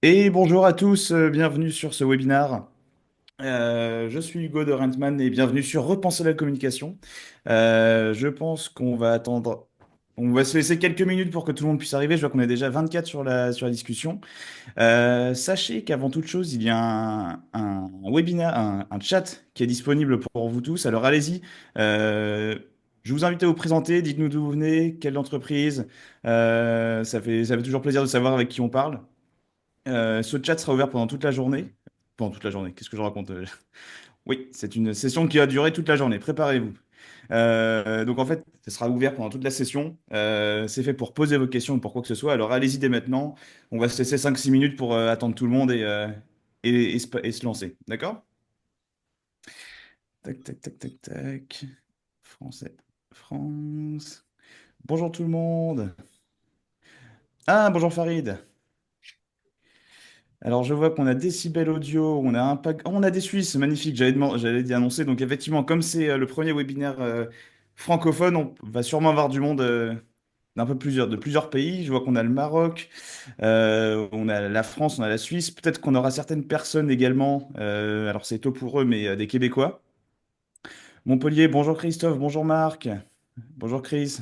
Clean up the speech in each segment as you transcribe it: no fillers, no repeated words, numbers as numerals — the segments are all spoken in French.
Et bonjour à tous, bienvenue sur ce webinaire. Je suis Hugo de Rentman et bienvenue sur Repenser la communication. Je pense qu'on va attendre, on va se laisser quelques minutes pour que tout le monde puisse arriver. Je vois qu'on est déjà 24 sur la discussion. Sachez qu'avant toute chose, il y a un webinaire, un chat qui est disponible pour vous tous. Alors allez-y. Euh, je vous invite à vous présenter, dites-nous d'où vous venez, quelle entreprise. Ça fait toujours plaisir de savoir avec qui on parle. Ce chat sera ouvert pendant toute la journée. Pendant toute la journée, qu'est-ce que je raconte? Oui, c'est une session qui va durer toute la journée. Préparez-vous. Donc en fait, ça sera ouvert pendant toute la session. C'est fait pour poser vos questions ou pour quoi que ce soit. Alors allez-y dès maintenant. On va se laisser 5-6 minutes pour attendre tout le monde et se lancer. D'accord? Tac, tac, tac, tac, tac. Français. France. Bonjour tout le monde. Ah, bonjour Farid. Alors, je vois qu'on a Décibel Audio, on a un pack... oh, on a des Suisses, magnifique, j'allais d'y annoncer. Donc, effectivement, comme c'est le premier webinaire francophone, on va sûrement avoir du monde de plusieurs pays. Je vois qu'on a le Maroc, on a la France, on a la Suisse. Peut-être qu'on aura certaines personnes également, alors c'est tôt pour eux, mais des Québécois. Montpellier, bonjour Christophe, bonjour Marc, bonjour Chris.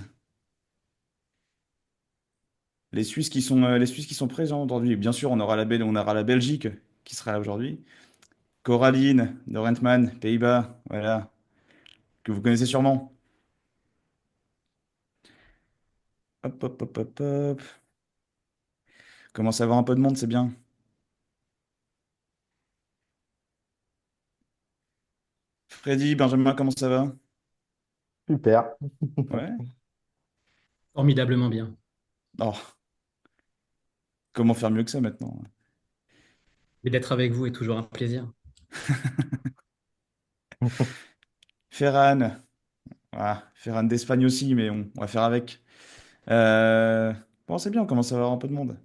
Les Suisses qui sont présents aujourd'hui. Bien sûr, on aura la Belgique qui sera là aujourd'hui. Coraline de Rentman, Pays-Bas, voilà, que vous connaissez sûrement. Hop, hop, hop, hop, hop. Commence à avoir un peu de monde, c'est bien. Freddy, Benjamin, comment ça va? Super. Ouais. Formidablement bien. Oh, comment faire mieux que ça maintenant? Et d'être avec vous est toujours un plaisir. Ferran, ah, Ferran d'Espagne aussi, mais on va faire avec. Euh, Bon, c'est bien, on commence à avoir un peu de monde.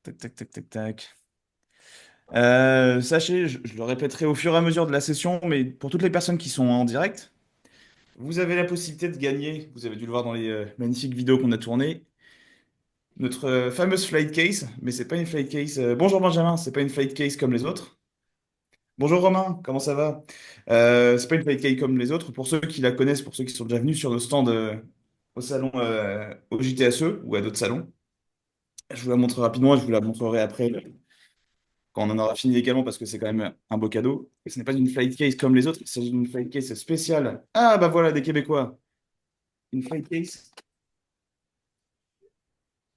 Tac, tac, tac, tac, tac. Sachez, je le répéterai au fur et à mesure de la session, mais pour toutes les personnes qui sont en direct, vous avez la possibilité de gagner, vous avez dû le voir dans les magnifiques vidéos qu'on a tournées, notre fameuse flight case, mais c'est pas une flight case. Bonjour Benjamin, c'est pas une flight case comme les autres. Bonjour Romain, comment ça va? C'est pas une flight case comme les autres. Pour ceux qui la connaissent, pour ceux qui sont déjà venus sur le stand au salon, au JTSE ou à d'autres salons, je vous la montre rapidement et je vous la montrerai après quand on en aura fini également parce que c'est quand même un beau cadeau. Et ce n'est pas une flight case comme les autres, il s'agit d'une flight case spéciale. Ah bah voilà, des Québécois. Une flight case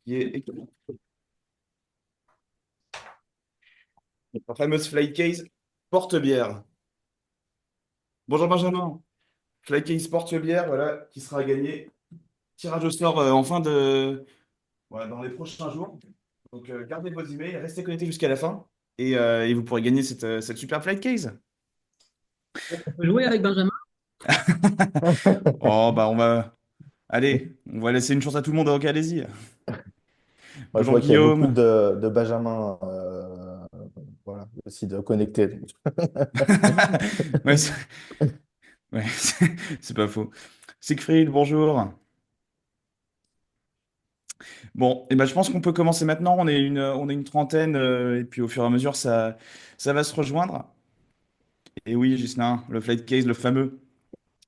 qui est la fameuse flight case porte-bière. Bonjour Benjamin. Flaky Sport Bière, voilà, qui sera gagné. Tirage au sort en fin de. Voilà, dans les prochains jours. Donc gardez vos emails, restez connectés jusqu'à la fin. Et vous pourrez gagner cette super flight case. On peut jouer avec Benjamin? Oh bah on va. Allez, on va laisser une chance à tout le monde, donc allez-y. Moi, je Bonjour vois qu'il y a beaucoup Guillaume. de Benjamin voilà, aussi de connectés. Ouais, ouais, c'est pas faux. Siegfried, bonjour. Bon, et ben, je pense qu'on peut commencer maintenant. On est une trentaine, et puis au fur et à mesure, ça va se rejoindre. Et oui, Gislain, le flight case, le fameux.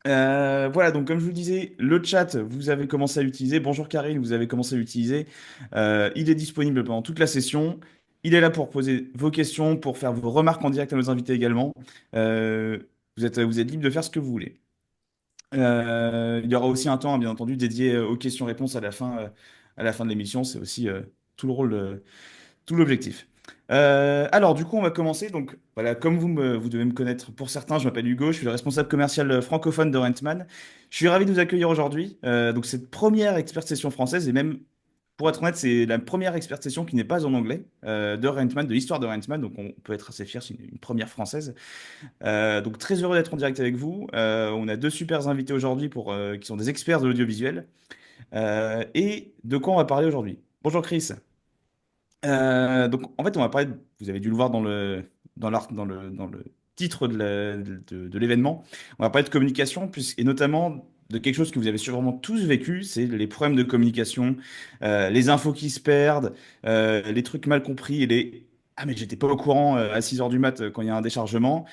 Voilà, donc comme je vous disais, le chat, vous avez commencé à l'utiliser. Bonjour Karine, vous avez commencé à l'utiliser. Il est disponible pendant toute la session. Il est là pour poser vos questions, pour faire vos remarques en direct à nos invités également. Euh, vous êtes libre de faire ce que vous voulez. Il y aura aussi un temps, bien entendu, dédié aux questions-réponses à la fin de l'émission. C'est aussi tout le rôle tout l'objectif. Alors, du coup, on va commencer. Donc, voilà, comme vous devez me connaître pour certains, je m'appelle Hugo, je suis le responsable commercial francophone de Rentman. Je suis ravi de vous accueillir aujourd'hui. Donc, cette première expert session française, et même, pour être honnête, c'est la première expert session qui n'est pas en anglais de Rentman, de l'histoire de Rentman. Donc, on peut être assez fier, c'est une première française. Donc, très heureux d'être en direct avec vous. On a deux super invités aujourd'hui qui sont des experts de l'audiovisuel. Et de quoi on va parler aujourd'hui? Bonjour Chris. Donc, en fait, on va parler, vous avez dû le voir dans le titre de l'événement, on va parler de communication, et notamment de quelque chose que vous avez sûrement tous vécu, c'est les problèmes de communication, les infos qui se perdent, les trucs mal compris et les ah mais j'étais pas au courant à 6 heures du mat quand il y a un déchargement.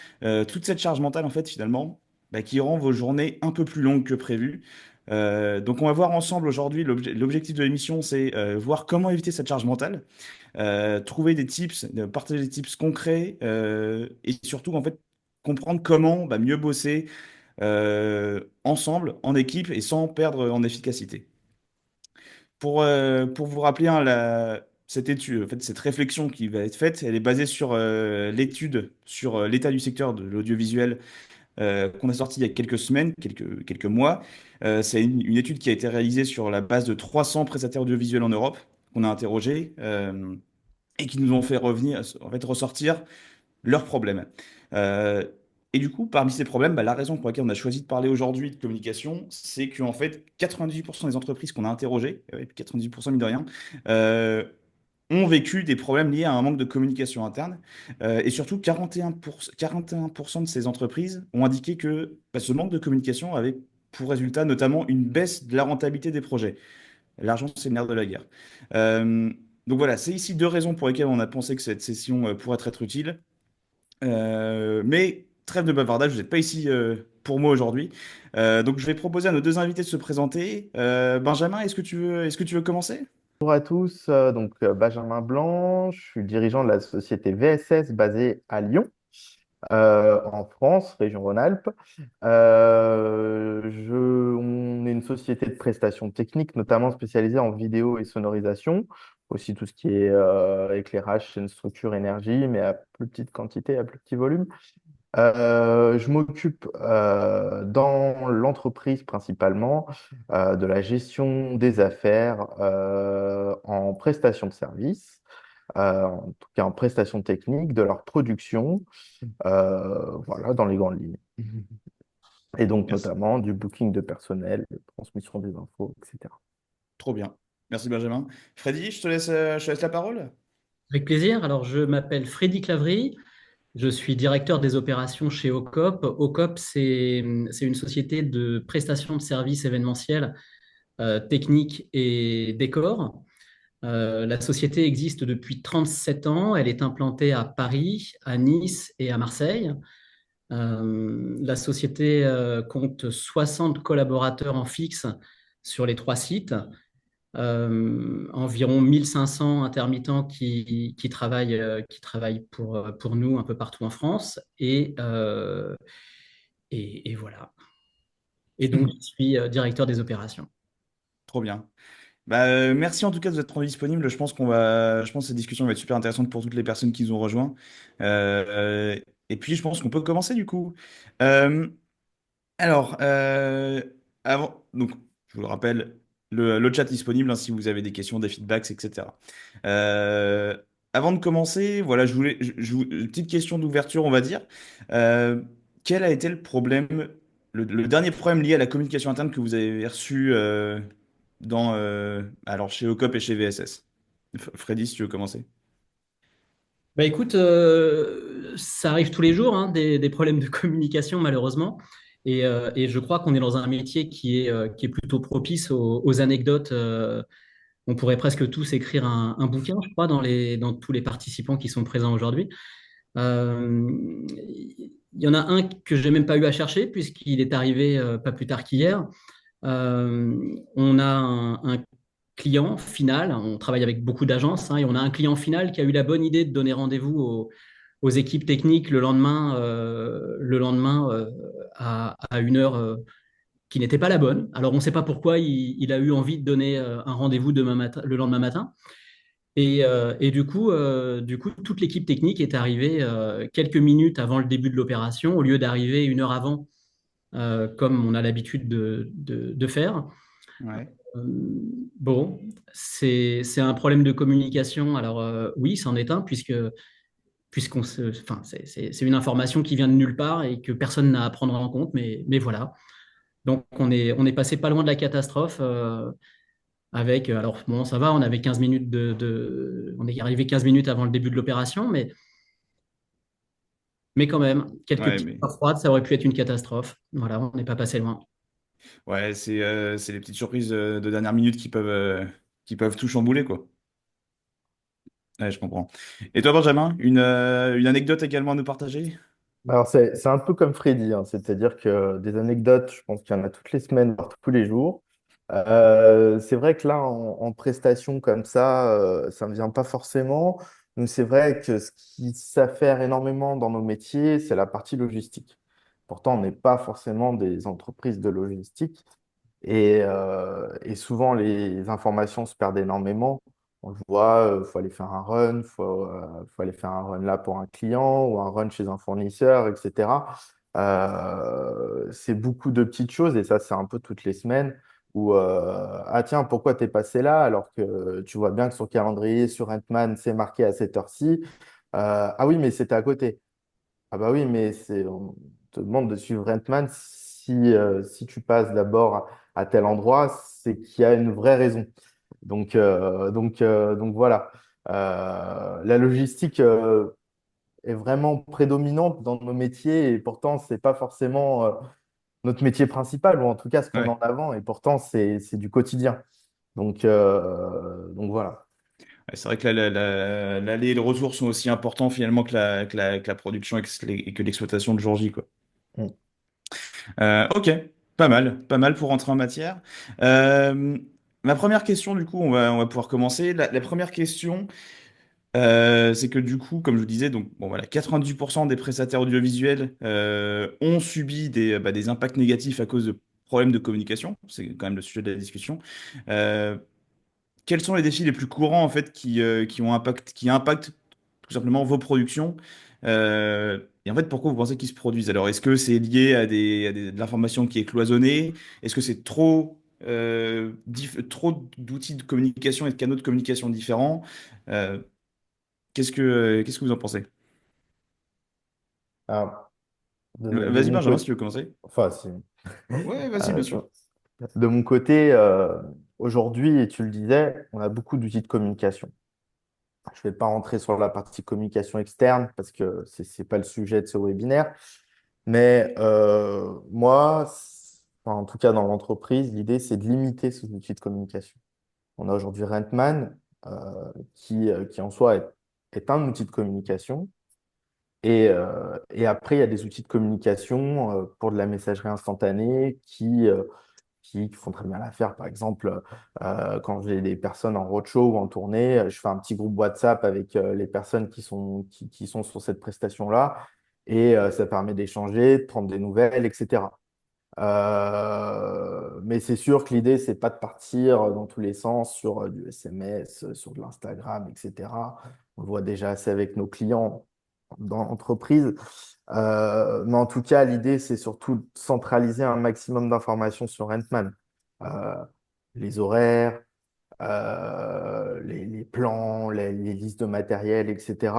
Toute cette charge mentale en fait finalement bah, qui rend vos journées un peu plus longues que prévu. Donc on va voir ensemble aujourd'hui, l'objectif de l'émission c'est voir comment éviter cette charge mentale, trouver des tips, partager des tips concrets et surtout en fait comprendre comment bah, mieux bosser ensemble, en équipe et sans perdre en efficacité. Pour vous rappeler, hein, cette étude, en fait, cette réflexion qui va être faite, elle est basée sur l'étude sur l'état du secteur de l'audiovisuel qu'on a sorti il y a quelques semaines, quelques mois. C'est une étude qui a été réalisée sur la base de 300 prestataires audiovisuels en Europe qu'on a interrogés et qui nous ont fait revenir, en fait, ressortir leurs problèmes. Euh, et du coup, parmi ces problèmes, bah, la raison pour laquelle on a choisi de parler aujourd'hui de communication, c'est qu'en fait, 98% des entreprises qu'on a interrogées, ouais, 98% mine de rien, euh, ont vécu des problèmes liés à un manque de communication interne. Et surtout, 41% de ces entreprises ont indiqué que bah, ce manque de communication avait pour résultat notamment une baisse de la rentabilité des projets. L'argent, c'est le nerf de la guerre. Euh, donc voilà, c'est ici deux raisons pour lesquelles on a pensé que cette session pourrait être utile. Mais trêve de bavardage, vous n'êtes pas ici pour moi aujourd'hui. Donc je vais proposer à nos deux invités de se présenter. Benjamin, est-ce que tu veux commencer? Bonjour à tous, Benjamin Blanc, je suis dirigeant de la société VSS basée à Lyon, en France, région Rhône-Alpes. On est une société de prestations techniques, notamment spécialisée en vidéo et sonorisation, aussi tout ce qui est éclairage, chaîne, structure, énergie, mais à plus petite quantité, à plus petit volume. Je m'occupe dans l'entreprise principalement de la gestion des affaires en prestation de services, en tout cas en prestation technique, de leur production, voilà, dans les grandes lignes. Et donc Merci. notamment du booking de personnel, transmission des infos, etc. Trop bien. Merci Benjamin. Freddy, je te laisse la parole. Avec plaisir. Alors, je m'appelle Freddy Clavry. Je suis directeur des opérations chez OCOP. OCOP, c'est une société de prestation de services événementiels, techniques et décors. La société existe depuis 37 ans. Elle est implantée à Paris, à Nice et à Marseille. La société compte 60 collaborateurs en fixe sur les trois sites, environ 1500 intermittents qui travaillent pour nous un peu partout en France. Et voilà. Et donc, je suis directeur des opérations. Trop bien. Bah, merci en tout cas de vous être rendu disponible. Je pense que cette discussion va être super intéressante pour toutes les personnes qui nous ont rejoints. Et puis je pense qu'on peut commencer du coup. Euh, Alors, donc, je vous le rappelle, le chat est disponible hein, si vous avez des questions, des feedbacks, etc. Euh, Avant de commencer, voilà, une petite question d'ouverture, on va dire. Euh, Quel a été le problème, le dernier problème lié à la communication interne que vous avez reçu alors chez OCOP et chez VSS? Freddy, si tu veux commencer. Bah écoute, ça arrive tous les jours, hein, des problèmes de communication malheureusement. Et je crois qu'on est dans un métier qui est plutôt propice aux anecdotes. On pourrait presque tous écrire un bouquin, je crois, dans tous les participants qui sont présents aujourd'hui. Il y en a un que je n'ai même pas eu à chercher puisqu'il est arrivé pas plus tard qu'hier. On a un client final, on travaille avec beaucoup d'agences, hein, et on a un client final qui a eu la bonne idée de donner rendez-vous aux équipes techniques le lendemain à une heure qui n'était pas la bonne. Alors on ne sait pas pourquoi il a eu envie de donner un rendez-vous le lendemain matin. Et du coup, toute l'équipe technique est arrivée quelques minutes avant le début de l'opération, au lieu d'arriver une heure avant, comme on a l'habitude de faire. Ouais. Euh, Bon, c'est un problème de communication. Alors oui, c'en est un, enfin, c'est une information qui vient de nulle part et que personne n'a à prendre en compte, mais voilà. Donc on est passé pas loin de la catastrophe. Alors bon, ça va, on avait 15 minutes on est arrivé 15 minutes avant le début de l'opération, mais quand même, quelques Ouais, petites mais heures froides, ça aurait pu être une catastrophe. Voilà, on n'est pas passé loin. Ouais, c'est les petites surprises de dernière minute qui peuvent tout chambouler, quoi. Ouais, je comprends. Et toi, Benjamin, une anecdote également à nous partager? Alors, c'est un peu comme Freddy, hein, c'est-à-dire que des anecdotes, je pense qu'il y en a toutes les semaines, voire tous les jours. C'est vrai que là, en prestation comme ça ne vient pas forcément. Donc, c'est vrai que ce qui s'affaire énormément dans nos métiers, c'est la partie logistique. Pourtant, on n'est pas forcément des entreprises de logistique. Et souvent, les informations se perdent énormément. On le voit, il faut aller faire un run, faut aller faire un run là pour un client ou un run chez un fournisseur, etc. C'est beaucoup de petites choses et ça, c'est un peu toutes les semaines où, ah tiens, pourquoi t'es passé là alors que tu vois bien que sur le calendrier, sur Antman, c'est marqué à cette heure-ci. Ah oui, mais c'était à côté. Ah bah oui, mais on te demande de suivre Rentman si tu passes d'abord à tel endroit, c'est qu'il y a une vraie raison. Donc voilà. La logistique est vraiment prédominante dans nos métiers et pourtant, c'est pas forcément notre métier principal ou en tout cas ce qu'on met en Ouais. avant et pourtant, c'est du quotidien. Donc voilà. Ouais, c'est vrai que l'aller et le retour sont aussi importants finalement que la production et que l'exploitation de jour J, quoi. Mm. Ok, pas mal pour rentrer en matière. Ma première question, du coup, on va pouvoir commencer. La première question, c'est que du coup, comme je vous disais, donc bon voilà, 98% des prestataires audiovisuels ont subi des impacts négatifs à cause de problèmes de communication. C'est quand même le sujet de la discussion. Euh, Quels sont les défis les plus courants en fait qui impactent tout simplement vos productions? Et en fait, pourquoi vous pensez qu'ils se produisent? Alors, est-ce que c'est lié de l'information qui est cloisonnée? Est-ce que c'est trop d'outils de communication et de canaux de communication différents? Euh, qu'est-ce que vous en pensez? Alors, de Vas-y, mon Benjamin, si côté, tu veux commencer. enfin, si. Ouais, vas-y, bien Euh, sûr. De mon côté, aujourd'hui, et tu le disais, on a beaucoup d'outils de communication. Je ne vais pas rentrer sur la partie communication externe parce que ce n'est pas le sujet de ce webinaire. Mais moi, enfin, en tout cas dans l'entreprise, l'idée, c'est de limiter ces outils de communication. On a aujourd'hui Rentman, qui en soi est un outil de communication. Et après, il y a des outils de communication pour de la messagerie instantanée qui font très bien l'affaire. Par exemple, quand j'ai des personnes en roadshow ou en tournée, je fais un petit groupe WhatsApp avec les personnes qui sont sur cette prestation-là et ça permet d'échanger, de prendre des nouvelles, etc. Mais c'est sûr que l'idée, c'est pas de partir dans tous les sens sur du SMS, sur de l'Instagram, etc. On le voit déjà assez avec nos clients dans l'entreprise. Mais en tout cas, l'idée, c'est surtout de centraliser un maximum d'informations sur Rentman. Euh, les horaires, les plans, les listes de matériel, etc.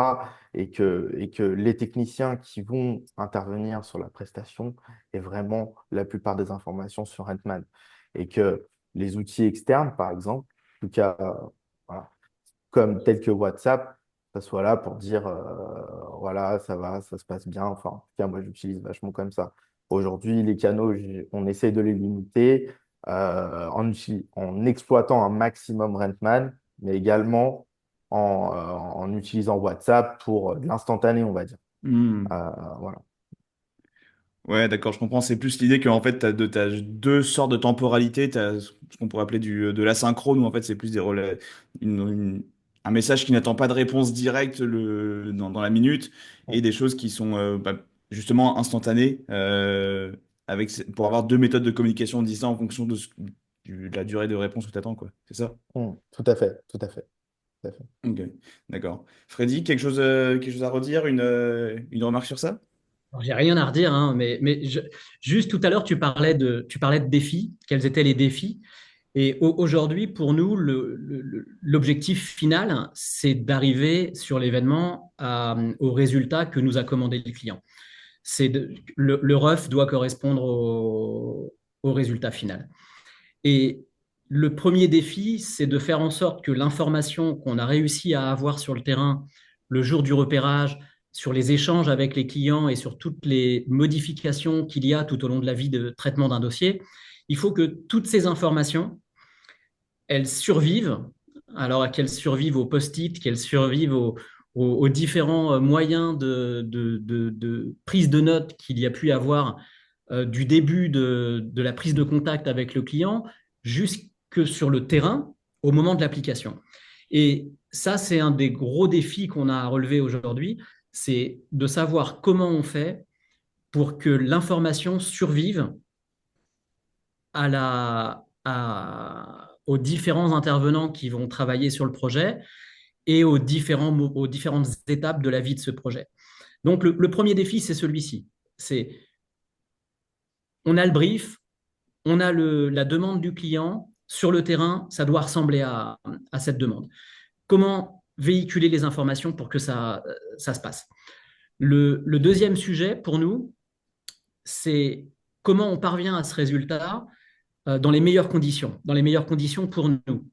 Et que les techniciens qui vont intervenir sur la prestation aient vraiment la plupart des informations sur Rentman. Et que les outils externes, par exemple, en tout cas, voilà, comme tel que WhatsApp, ça soit là pour dire voilà, ça va, ça se passe bien. Enfin, en tout cas, moi, j'utilise vachement comme ça. Aujourd'hui, les canaux, on essaye de les limiter en exploitant un maximum Rentman, mais également en utilisant WhatsApp pour de l'instantané, on va dire. Hmm. Voilà. Ouais, d'accord, je comprends. C'est plus l'idée qu'en fait, t'as deux sortes de temporalité. T'as ce qu'on pourrait appeler de l'asynchrone, où en fait, c'est plus un message qui n'attend pas de réponse directe dans la minute, et des choses qui sont justement instantanées, pour avoir deux méthodes de communication distinctes en fonction de la durée de réponse que t'attends, quoi. C'est ça? Tout à fait, tout à fait, tout à fait. Ok, d'accord. Freddy, quelque chose à redire, une remarque sur ça? Alors, j'ai rien à redire, hein, juste tout à l'heure, tu parlais de défis. Quels étaient les défis? Et aujourd'hui, pour nous, l'objectif final, c'est d'arriver sur l'événement au résultat que nous a commandé le client. Le RUF doit correspondre au résultat final. Et le premier défi, c'est de faire en sorte que l'information qu'on a réussi à avoir sur le terrain le jour du repérage, sur les échanges avec les clients et sur toutes les modifications qu'il y a tout au long de la vie de traitement d'un dossier, il faut que toutes ces informations, elles survivent, alors qu'elles survivent aux post-it, qu'elles survivent aux différents moyens de prise de notes qu'il y a pu avoir du début de la prise de contact avec le client jusque sur le terrain au moment de l'application. Et ça, c'est un des gros défis qu'on a à relever aujourd'hui, c'est de savoir comment on fait pour que l'information survive aux différents intervenants qui vont travailler sur le projet et aux différentes étapes de la vie de ce projet. Donc, le premier défi, c'est celui-ci. C'est, on a le brief, on a la demande du client. Sur le terrain, ça doit ressembler à cette demande. Comment véhiculer les informations pour que ça se passe? Le deuxième sujet pour nous, c'est comment on parvient à ce résultat dans les meilleures conditions pour nous.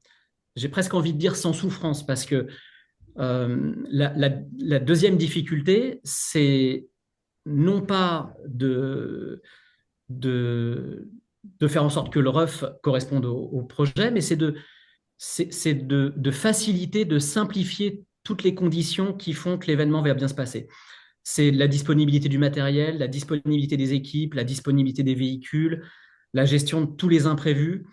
J'ai presque envie de dire sans souffrance, parce que la deuxième difficulté, c'est non pas de, de faire en sorte que le RUF corresponde au projet, mais c'est de faciliter, de simplifier toutes les conditions qui font que l'événement va bien se passer. C'est la disponibilité du matériel, la disponibilité des équipes, la disponibilité des véhicules, la gestion de tous les imprévus.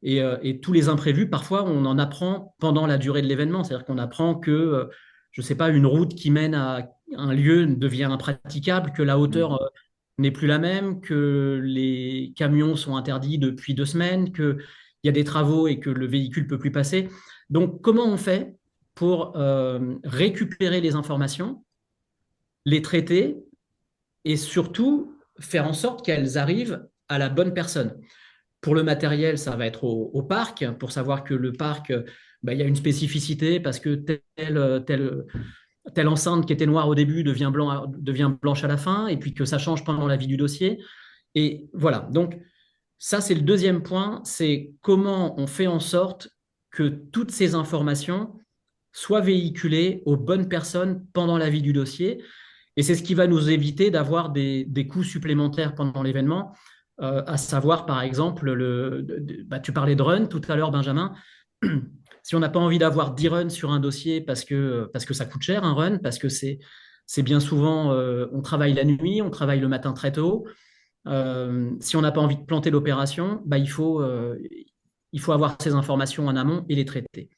Et tous les imprévus, parfois, on en apprend pendant la durée de l'événement. C'est-à-dire qu'on apprend que, je ne sais pas, une route qui mène à un lieu devient impraticable, que la Mm. hauteur n'est plus la même, que les camions sont interdits depuis 2 semaines, qu'il y a des travaux et que le véhicule ne peut plus passer. Donc, comment on fait pour récupérer les informations, les traiter et surtout faire en sorte qu'elles arrivent à la bonne personne? Pour le matériel, ça va être au parc, pour savoir que le parc, bah, il y a une spécificité parce que telle enceinte qui était noire au début devient blanche à la fin, et puis que ça change pendant la vie du dossier. Et voilà, donc ça, c'est le deuxième point, c'est comment on fait en sorte que toutes ces informations soient véhiculées aux bonnes personnes pendant la vie du dossier. Et c'est ce qui va nous éviter d'avoir des coûts supplémentaires pendant l'événement, à savoir, par exemple, bah, tu parlais de run tout à l'heure, Benjamin. Si on n'a pas envie d'avoir 10 runs sur un dossier parce que ça coûte cher, un run, parce que c'est bien souvent, on travaille la nuit, on travaille le matin très tôt. Si on n'a pas envie de planter l'opération, bah, il faut avoir ces informations en amont et les traiter.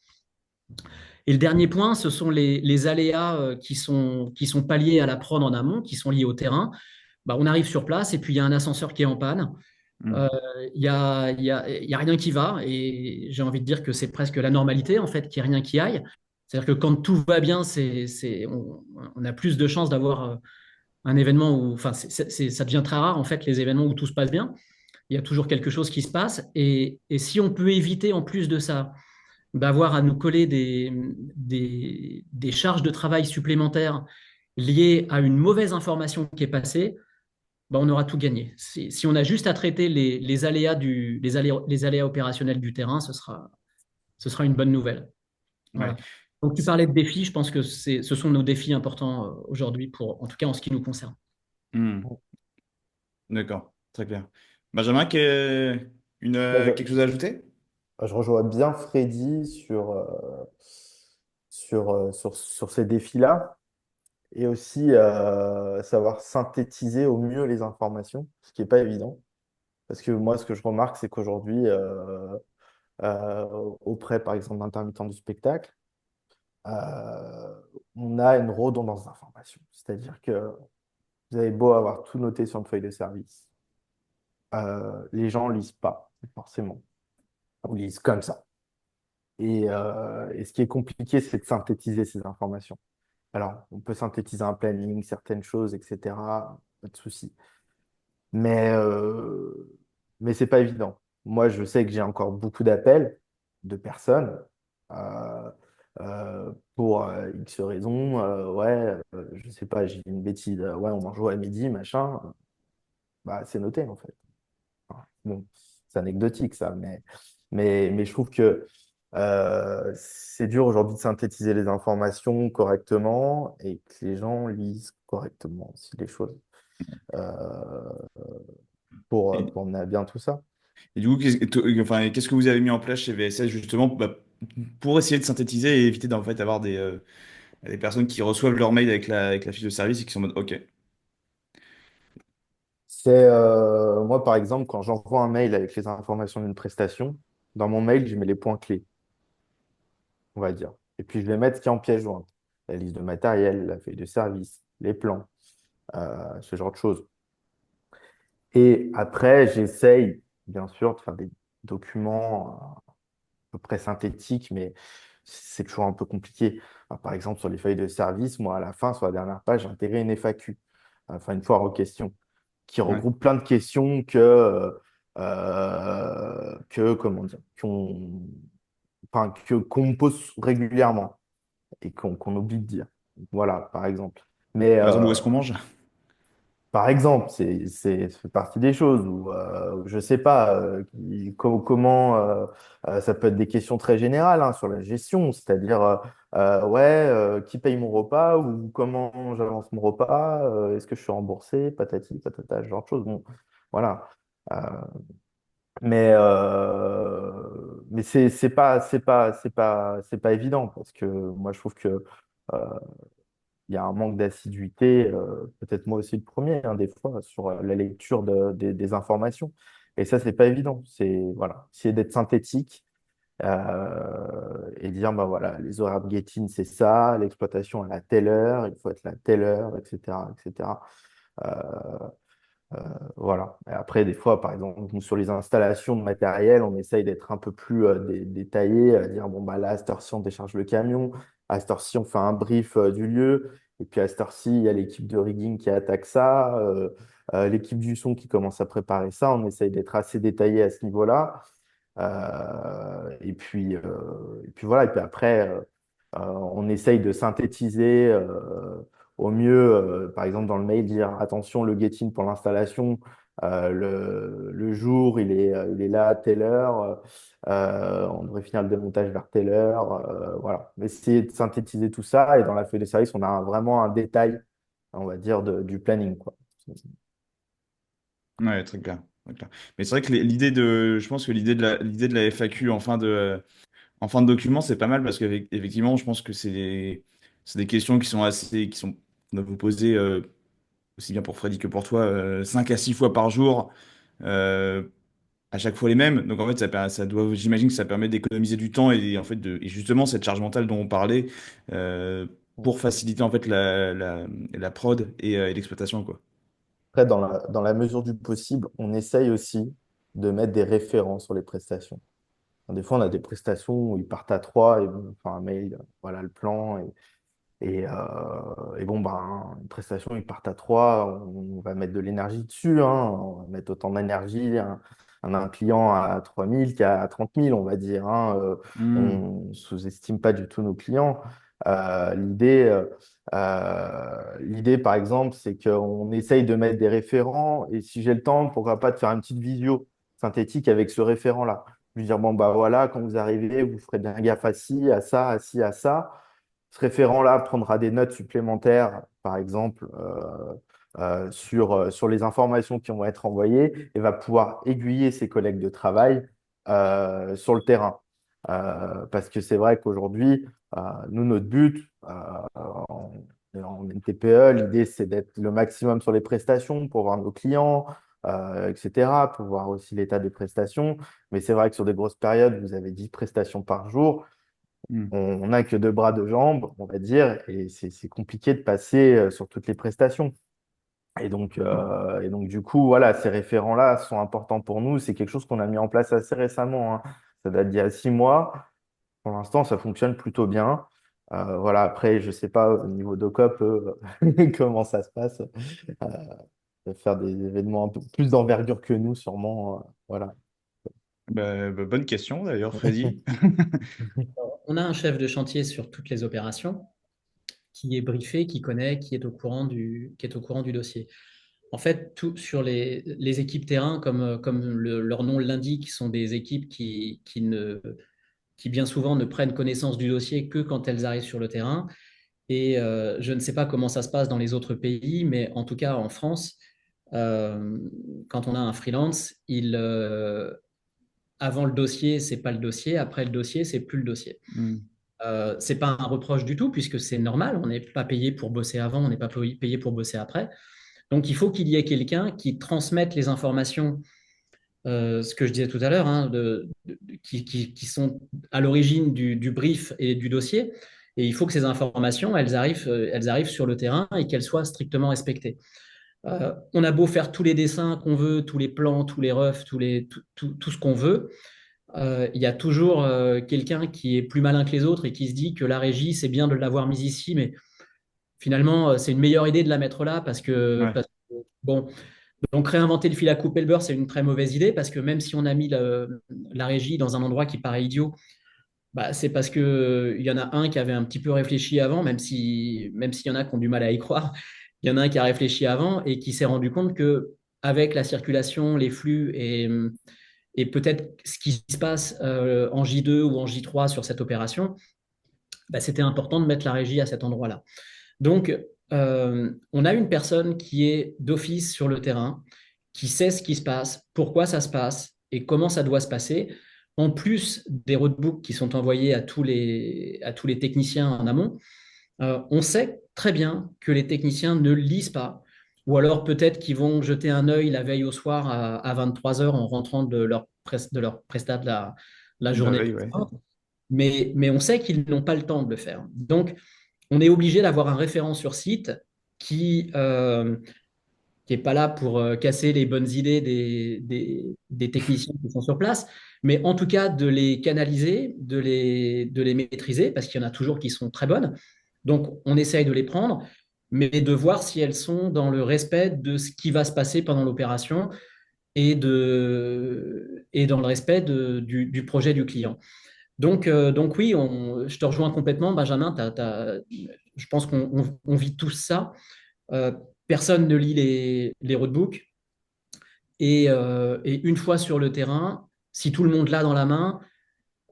Et le dernier point, ce sont les aléas qui sont pas liés à la prod en amont, qui sont liés au terrain. Bah, on arrive sur place et puis il y a un ascenseur qui est en panne. Mm. Euh, il y a rien qui va, et j'ai envie de dire que c'est presque la normalité en fait, qu'il n'y ait rien qui aille. C'est-à-dire que quand tout va bien, on a plus de chances d'avoir un événement où, enfin, ça devient très rare en fait les événements où tout se passe bien. Il y a toujours quelque chose qui se passe, et si on peut éviter en plus de ça d'avoir à nous coller des charges de travail supplémentaires liées à une mauvaise information qui est passée, ben on aura tout gagné. Si on a juste à traiter les aléas opérationnels du terrain, ce sera une bonne nouvelle. Ouais. Voilà. Donc, tu parlais de défis, je pense que ce sont nos défis importants aujourd'hui, en tout cas en ce qui nous concerne. Mm. D'accord, très clair. Benjamin, Bah, quelque chose à ajouter? je rejoins bien Freddy sur ces défis-là et aussi savoir synthétiser au mieux les informations, ce qui n'est pas évident. Parce que moi, ce que je remarque, c'est qu'aujourd'hui, euh, auprès, par exemple, d'intermittents du spectacle, euh, on a une redondance d'informations. C'est-à-dire que vous avez beau avoir tout noté sur une feuille de service, les gens ne lisent pas, forcément. Ils lisent comme ça. Et ce qui est compliqué, c'est de synthétiser ces informations. Alors, on peut synthétiser un planning, certaines choses, etc. Pas de souci. Mais, euh, mais c'est pas évident. Moi, je sais que j'ai encore beaucoup d'appels de personnes euh, pour X raisons. Ouais, je sais pas, j'ai dit une bêtise. Ouais, on mange à midi, machin. Bah, c'est noté, en fait. Enfin, bon, c'est anecdotique, ça. Mais je trouve que c'est dur aujourd'hui de synthétiser les informations correctement et que les gens lisent correctement aussi les choses. Euh, pour mener à bien tout ça. Et du coup, qu'est-ce que vous avez mis en place chez VSS justement pour essayer de synthétiser et éviter d'en fait avoir des personnes qui reçoivent leur mail avec la fiche de service et qui sont en mode OK. Moi, par exemple, quand j'envoie un mail avec les informations d'une prestation, dans mon mail, je mets les points clés, on va dire. Et puis, je vais mettre ce qui est en pièce jointe. La liste de matériel, la feuille de service, les plans, ce genre de choses. Et après, j'essaye, bien sûr, de faire des documents à peu près synthétiques, mais c'est toujours un peu compliqué. Alors, par exemple, sur les feuilles de service, moi, à la fin, sur la dernière page, j'ai intégré une FAQ, enfin une foire aux questions, qui Ouais. regroupe plein de questions comment dire, qu'on me pose régulièrement et qu'on oublie de dire. Voilà, par exemple. Mais Par exemple, où est-ce qu'on mange? par exemple, ça fait partie des choses où je sais pas comment ça peut être des questions très générales hein, sur la gestion, c'est-à-dire ouais, qui paye mon repas ou comment j'avance mon repas, est-ce que je suis remboursé, patati, patata, ce genre de choses. Bon, voilà. Euh, mais c'est pas évident parce que moi je trouve que euh, il y a un manque d'assiduité, peut-être moi aussi le premier, hein, des fois, sur la lecture des informations. Et ça, c'est pas évident. C'est voilà, essayer d'être synthétique et dire, bah voilà, les horaires de Getting, c'est ça, l'exploitation à la telle heure, il faut être à telle heure, etc., etc. Voilà. Et après, des fois, par exemple, nous, sur les installations de matériel, on essaye d'être un peu plus détaillé, à dire, bon, bah là, à cette heure-ci, on décharge le camion, à cette heure-ci, on fait un brief du lieu, et puis à cette heure-ci, il y a l'équipe de rigging qui attaque ça, l'équipe du son qui commence à préparer ça, on essaye d'être assez détaillé à ce niveau-là. Et puis voilà, et puis après, on essaye de synthétiser au mieux, par exemple dans le mail, dire attention, le getting pour l'installation, le jour, il est là à telle heure, on devrait finir le démontage vers telle heure, voilà. Mais essayer de synthétiser tout ça, et dans la feuille de service, on a vraiment un détail, on va dire, du planning, quoi. Ouais, très clair. Très clair. Mais c'est vrai que je pense que l'idée de la FAQ en fin de document, c'est pas mal parce qu'effectivement, je pense que c'est des questions qui sont, on doit vous poser aussi bien pour Freddy que pour toi, 5 à 6 fois par jour, euh, à chaque fois les mêmes. Donc en fait, j'imagine que ça permet d'économiser du temps et en fait et justement cette charge mentale dont on parlait euh, pour faciliter en fait la prod et l'exploitation, quoi. Après, dans la mesure du possible, on essaye aussi de mettre des référents sur les prestations. Des fois, on a des prestations où ils partent à trois et bon, enfin, un mail, voilà le plan. Et bon, ben, une prestation, ils partent à trois, on va mettre de l'énergie dessus, hein, on va mettre autant d'énergie un client à 3 000 qu'à 30 000, on va dire. Hein, Hmm. on ne sous-estime pas du tout nos clients. L'idée, par exemple, c'est qu'on essaye de mettre des référents et si j'ai le temps, pourquoi pas de faire une petite visio synthétique avec ce référent-là. Lui dire, bon, bah voilà, quand vous arrivez, vous ferez bien gaffe à ci, à ça, à ci, à ça. Ce référent-là prendra des notes supplémentaires, par exemple, sur les informations qui vont être envoyées et va pouvoir aiguiller ses collègues de travail sur le terrain. Parce que c'est vrai qu'aujourd'hui, nous, notre but, en NTPE, l'idée, c'est d'être le maximum sur les prestations pour voir nos clients, etc., pour voir aussi l'état des prestations. Mais c'est vrai que sur des grosses périodes, vous avez 10 prestations par jour, Hmm. on n'a que deux bras, deux jambes, on va dire, et c'est compliqué de passer sur toutes les prestations. Et donc, du coup, voilà, ces référents-là sont importants pour nous. C'est quelque chose qu'on a mis en place assez récemment, hein. Ça date d'il y a 6 mois. Pour l'instant, ça fonctionne plutôt bien. Voilà, après, je ne sais pas au niveau d'OCOP comment ça se passe. Faire des événements un peu plus d'envergure que nous, sûrement. Voilà. Bonne question d'ailleurs, Freddy. On a un chef de chantier sur toutes les opérations qui est briefé, qui connaît, qui est au courant du dossier. En fait, tout sur les équipes terrain, comme leur nom l'indique, sont des équipes qui bien souvent ne prennent connaissance du dossier que quand elles arrivent sur le terrain. Et je ne sais pas comment ça se passe dans les autres pays, mais en tout cas en France, euh, quand on a un freelance, avant le dossier, c'est pas le dossier. Après le dossier, c'est plus le dossier. Hmm. C'est pas un reproche du tout, puisque c'est normal. On n'est pas payé pour bosser avant, on n'est pas payé pour bosser après. Donc, il faut qu'il y ait quelqu'un qui transmette les informations, ce que je disais tout à l'heure, hein, qui sont à l'origine du brief et du dossier. Et il faut que ces informations, elles arrivent sur le terrain et qu'elles soient strictement respectées. On a beau faire tous les dessins qu'on veut, tous les plans, tous les refs, tout ce qu'on veut. Il y a toujours quelqu'un qui est plus malin que les autres et qui se dit que la régie, c'est bien de l'avoir mise ici, mais finalement, c'est une meilleure idée de la mettre là Ouais. bon, donc réinventer le fil à couper le beurre, c'est une très mauvaise idée parce que même si on a mis la régie dans un endroit qui paraît idiot, bah, c'est parce que il y en a un qui avait un petit peu réfléchi avant, même s'il y en a qui ont du mal à y croire, il y en a un qui a réfléchi avant et qui s'est rendu compte que avec la circulation, les flux et peut-être ce qui se passe en J2 ou en J3 sur cette opération, bah, c'était important de mettre la régie à cet endroit-là. Donc, on a une personne qui est d'office sur le terrain, qui sait ce qui se passe, pourquoi ça se passe et comment ça doit se passer, en plus des roadbooks qui sont envoyés à tous les techniciens en amont. On sait très bien que les techniciens ne lisent pas, ou alors peut-être qu'ils vont jeter un œil la veille au soir à 23 heures en rentrant de leur prestat de la La journée veille, ouais. précédente. Mais on sait qu'ils n'ont pas le temps de le faire. Donc, on est obligé d'avoir un référent sur site qui qui n'est pas là pour casser les bonnes idées des techniciens qui sont sur place, mais en tout cas de les canaliser, de les maîtriser, parce qu'il y en a toujours qui sont très bonnes. Donc, on essaye de les prendre, mais de voir si elles sont dans le respect de ce qui va se passer pendant l'opération et dans le respect du projet du client. Donc oui, je te rejoins complètement, Benjamin. Je pense qu'on vit tous ça. Euh, Personne ne lit les roadbooks. Et une fois sur le terrain, si tout le monde l'a dans la main,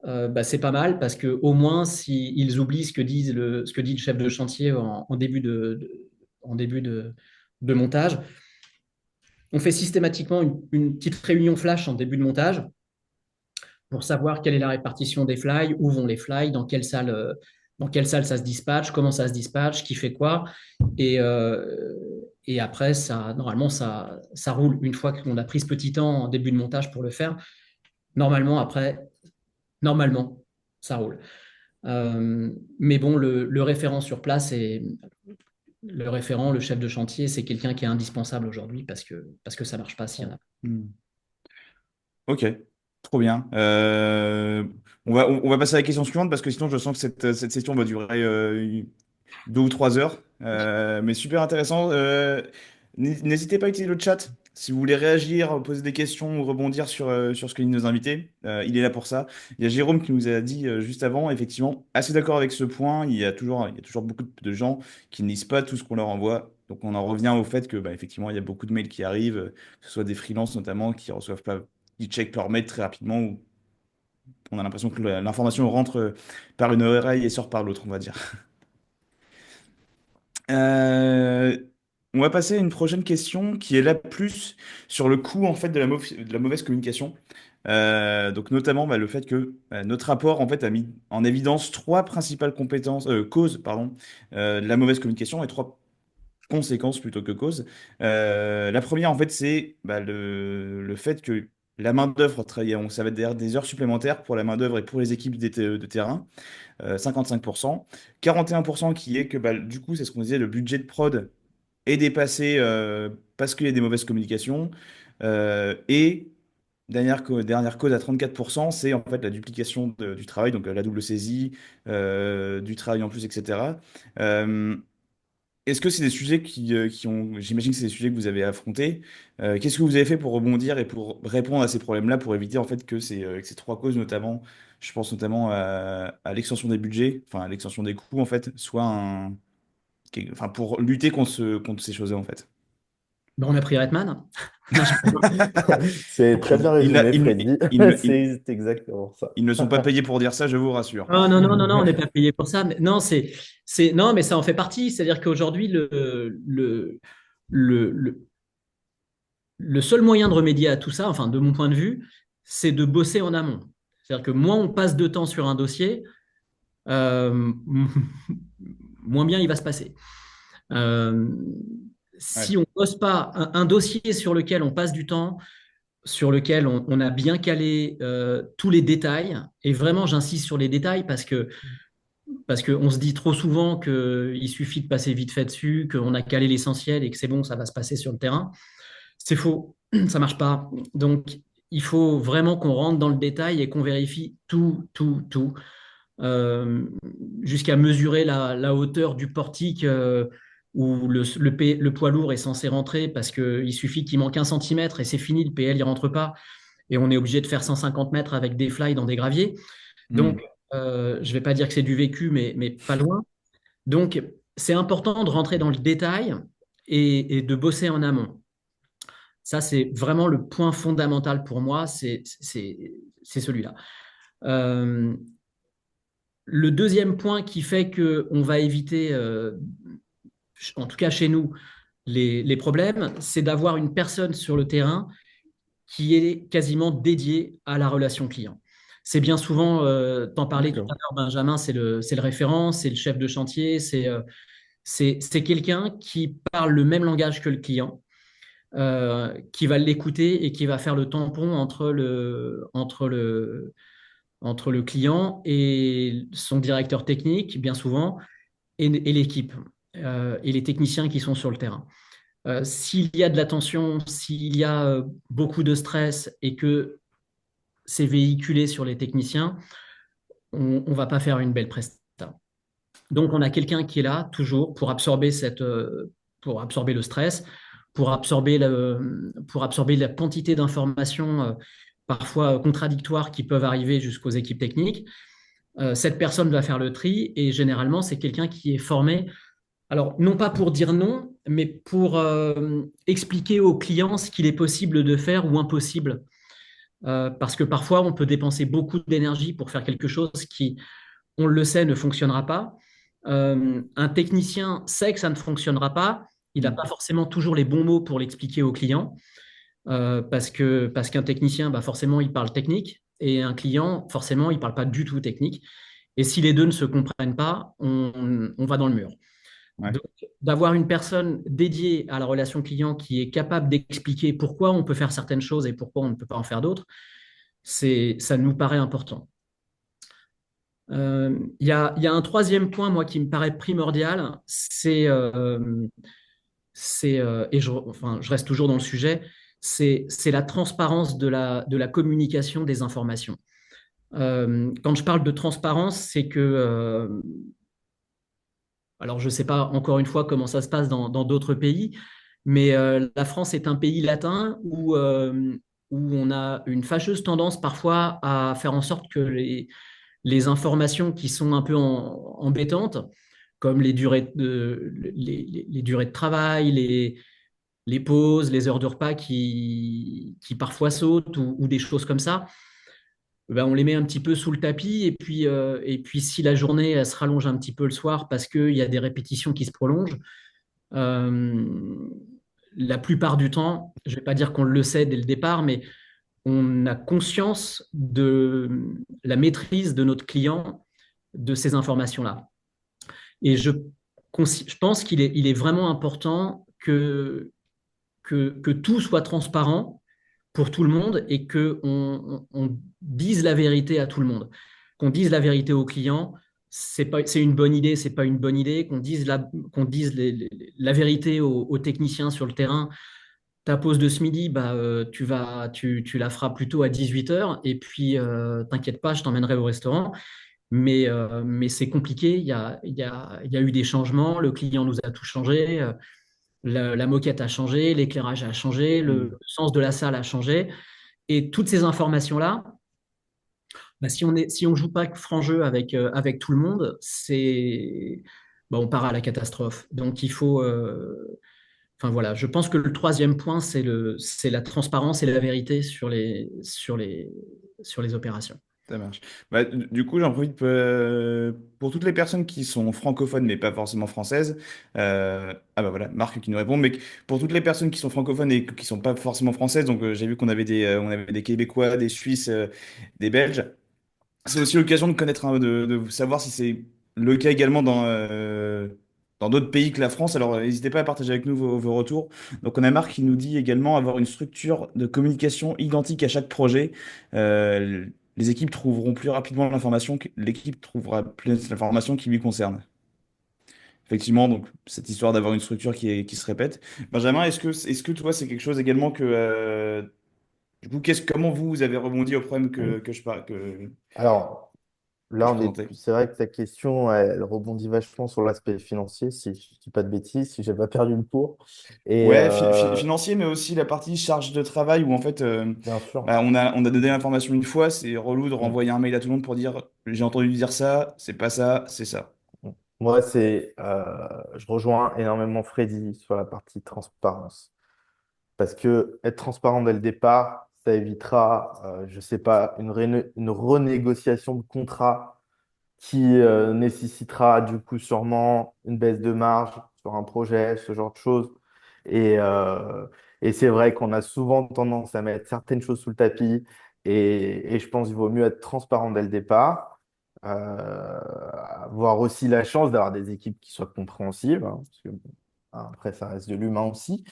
bah, c'est pas mal parce que au moins, s'ils oublient ce que dit le chef de chantier en début en début de montage, on fait systématiquement une petite réunion flash en début de montage pour savoir quelle est la répartition des fly, où vont les fly, dans quelle salle ça se dispatche, comment ça se dispatche, qui fait quoi. Et après, normalement, ça roule. Une fois qu'on a pris ce petit temps en début de montage pour le faire, normalement, après, normalement, ça roule. Mais bon, le référent sur place et le référent, le chef de chantier, c'est quelqu'un qui est indispensable aujourd'hui parce que ça marche pas s'il y en a. Hmm. Ok, trop bien. On va passer à la question suivante parce que sinon je sens que cette session va durer 2 ou 3 heures. Mais super intéressant. N'hésitez pas à utiliser le chat si vous voulez réagir, poser des questions ou rebondir sur ce que dit nos invités. Il est là pour ça. Il y a Jérôme qui nous a dit juste avant, effectivement, assez d'accord avec ce point. Il y a toujours beaucoup de gens qui ne lisent pas tout ce qu'on leur envoie. Donc on en revient au fait que bah, effectivement, il y a beaucoup de mails qui arrivent, que ce soit des freelances notamment qui reçoivent pas, qui checkent leur mail très rapidement ou on a l'impression que l'information rentre par une oreille et sort par l'autre, on va dire. Euh, on va passer à une prochaine question qui est là plus sur le coût en fait de la mauvaise communication. Donc notamment bah, le fait que notre rapport en fait a mis en évidence trois principales causes pardon, de la mauvaise communication et trois conséquences plutôt que causes. La première en fait c'est bah, le fait que la main-d'œuvre, ça va être d'ailleurs des heures supplémentaires pour la main-d'œuvre et pour les équipes de terrain. 55%. 41% qui est que bah, du coup, c'est ce qu'on disait, le budget de prod est dépassé parce qu'il y a des mauvaises communications. Et dernière cause à 34%, c'est en fait la duplication du travail, donc la double saisie, du travail en plus, etc. Euh, Est-ce que c'est des sujets qui ont, j'imagine que c'est des sujets que vous avez affrontés. Qu'est-ce que vous avez fait pour rebondir et pour répondre à ces problèmes-là, pour éviter en fait que ces trois causes, notamment, je pense notamment à l'extension des budgets, enfin à l'extension des coûts en fait, enfin pour lutter contre ces choses-là en fait. Ben, on a pris Redman. Non, C'est très bien Ils, n'a- résumé, ils- Freddy. ils- C'est exactement ça. ils ne sont pas payés pour dire ça, je vous rassure. oh, non, non, non, non, on n'est pas payé pour ça. Non, non, mais ça en fait partie. C'est-à-dire qu'aujourd'hui, le, le seul moyen de remédier à tout ça, enfin, de mon point de vue, c'est de bosser en amont. C'est-à-dire que moins on passe de temps sur un dossier, euh, moins bien il va se passer. Euh, Ouais. si on ne bosse pas un dossier sur lequel on passe du temps, sur lequel on a bien calé tous les détails, et vraiment j'insiste sur les détails parce qu'on se dit trop souvent qu'il suffit de passer vite fait dessus, qu'on a calé l'essentiel et que c'est bon, ça va se passer sur le terrain. C'est faux, ça marche pas. Donc, il faut vraiment qu'on rentre dans le détail et qu'on vérifie tout, tout, tout, euh, jusqu'à mesurer la hauteur du portique où le poids lourd est censé rentrer parce qu'il suffit qu'il manque 1 centimètre et c'est fini, le PL, il rentre pas. Et on est obligé de faire 150 mètres avec des fly dans des graviers. Donc, Hmm. je ne vais pas dire que c'est du vécu, mais pas loin. Donc, c'est important de rentrer dans le détail et de bosser en amont. Ça, c'est vraiment le point fondamental pour moi, c'est celui-là. Euh, le deuxième point qui fait qu'on va éviter, en tout cas chez nous, les problèmes, c'est d'avoir une personne sur le terrain qui est quasiment dédiée à la relation client. C'est bien souvent, t'en parlais tout D'accord. à l'heure, Benjamin, c'est le référent, c'est le chef de chantier, c'est quelqu'un qui parle le même langage que le client, qui va l'écouter et qui va faire le tampon entre le client et son directeur technique, bien souvent, et l'équipe, et les techniciens qui sont sur le terrain. S'il y a de la tension, s'il y a beaucoup de stress et que c'est véhiculé sur les techniciens, on ne va pas faire une belle prestation. Donc, on a quelqu'un qui est là toujours pour absorber le stress, pour absorber la quantité d'informations parfois contradictoires qui peuvent arriver jusqu'aux équipes techniques. Cette personne va faire le tri et généralement, c'est quelqu'un qui est formé, alors non pas pour dire non, mais pour expliquer aux clients ce qu'il est possible de faire ou impossible. Parce que parfois, on peut dépenser beaucoup d'énergie pour faire quelque chose qui, on le sait, ne fonctionnera pas. Un technicien sait que ça ne fonctionnera pas. Il n'a Hmm. pas forcément toujours les bons mots pour l'expliquer au client, parce qu'un technicien, bah forcément, il parle technique, et un client, forcément, il ne parle pas du tout technique. Et si les deux ne se comprennent pas, on va dans le mur. Ouais. Donc, d'avoir une personne dédiée à la relation client qui est capable d'expliquer pourquoi on peut faire certaines choses et pourquoi on ne peut pas en faire d'autres, ça nous paraît important. Il y a un troisième point, moi, qui me paraît primordial, et enfin, je reste toujours dans le sujet, c'est la transparence de la communication des informations. Quand je parle de transparence, c'est que, alors je ne sais pas encore une fois comment ça se passe dans d'autres pays, mais la France est un pays latin où on a une fâcheuse tendance parfois à faire en sorte que les informations qui sont un peu embêtantes, comme les durées de travail, les pauses, les heures de repas qui parfois sautent ou des choses comme ça, ben on les met un petit peu sous le tapis. Et puis si la journée elle se rallonge un petit peu le soir parce qu'il y a des répétitions qui se prolongent, euh, la plupart du temps, je ne vais pas dire qu'on le sait dès le départ, mais on a conscience de la maîtrise de notre client de ces informations-là. Et je pense qu'il est vraiment important que tout soit transparent pour tout le monde et qu'on dise la vérité à tout le monde. Qu'on dise la vérité aux clients, c'est une bonne idée, c'est pas une bonne idée. Qu'on dise la vérité aux techniciens sur le terrain. Ta pause de ce midi, bah, tu la feras plutôt à 18 h et puis t'inquiète pas, je t'emmènerai au restaurant. Mais c'est compliqué, il y a eu des changements, le client nous a tout changé, la moquette a changé, l'éclairage a changé, le Hmm. sens de la salle a changé. Et toutes ces informations-là, bah, si on joue pas franc jeu avec tout le monde, bah, on part à la catastrophe. Donc il faut, enfin voilà, je pense que le troisième point, c'est la transparence et la vérité sur les opérations. Ça marche. Bah, du coup, j'en profite pour toutes les personnes qui sont francophones mais pas forcément françaises. Ah bah voilà, Marc qui nous répond. Mais pour toutes les personnes qui sont francophones et qui sont pas forcément françaises, donc j'ai vu qu'on avait on avait des Québécois, des Suisses, des Belges. C'est aussi l'occasion de connaître, de savoir si c'est le cas également dans d'autres pays que la France. Alors, n'hésitez pas à partager avec nous vos retours. Donc, on a Marc qui nous dit également avoir une structure de communication identique à chaque projet. Euh, les équipes trouveront plus rapidement l'information, l'équipe trouvera plus l'information qui lui concerne. Effectivement, donc cette histoire d'avoir une structure qui se répète. Benjamin, est-ce que toi, c'est quelque chose également que, du coup, comment vous avez rebondi au problème Alors, que là, je présentais? c'est vrai que ta question, elle rebondit vachement sur l'aspect financier, si je ne dis pas de bêtises, si j'ai pas perdu le cours. Et Ouais, financier, mais aussi la partie charge de travail où en fait, bien sûr. bah, on a donné l'information une fois, c'est relou de Mm, renvoyer un mail à tout le monde pour dire j'ai entendu dire ça, c'est pas ça, c'est ça. mm. Moi, je rejoins énormément Freddy sur la partie transparence. Parce que être transparent dès le départ, ça évitera, je sais pas, une renégociation de contrat qui nécessitera du coup sûrement une baisse de marge sur un projet, ce genre de choses. Et, euh, et c'est vrai qu'on a souvent tendance à mettre certaines choses sous le tapis. Et je pense qu'il vaut mieux être transparent dès le départ. Avoir aussi la chance d'avoir des équipes qui soient compréhensives, hein, parce que bon, après, ça reste de l'humain aussi.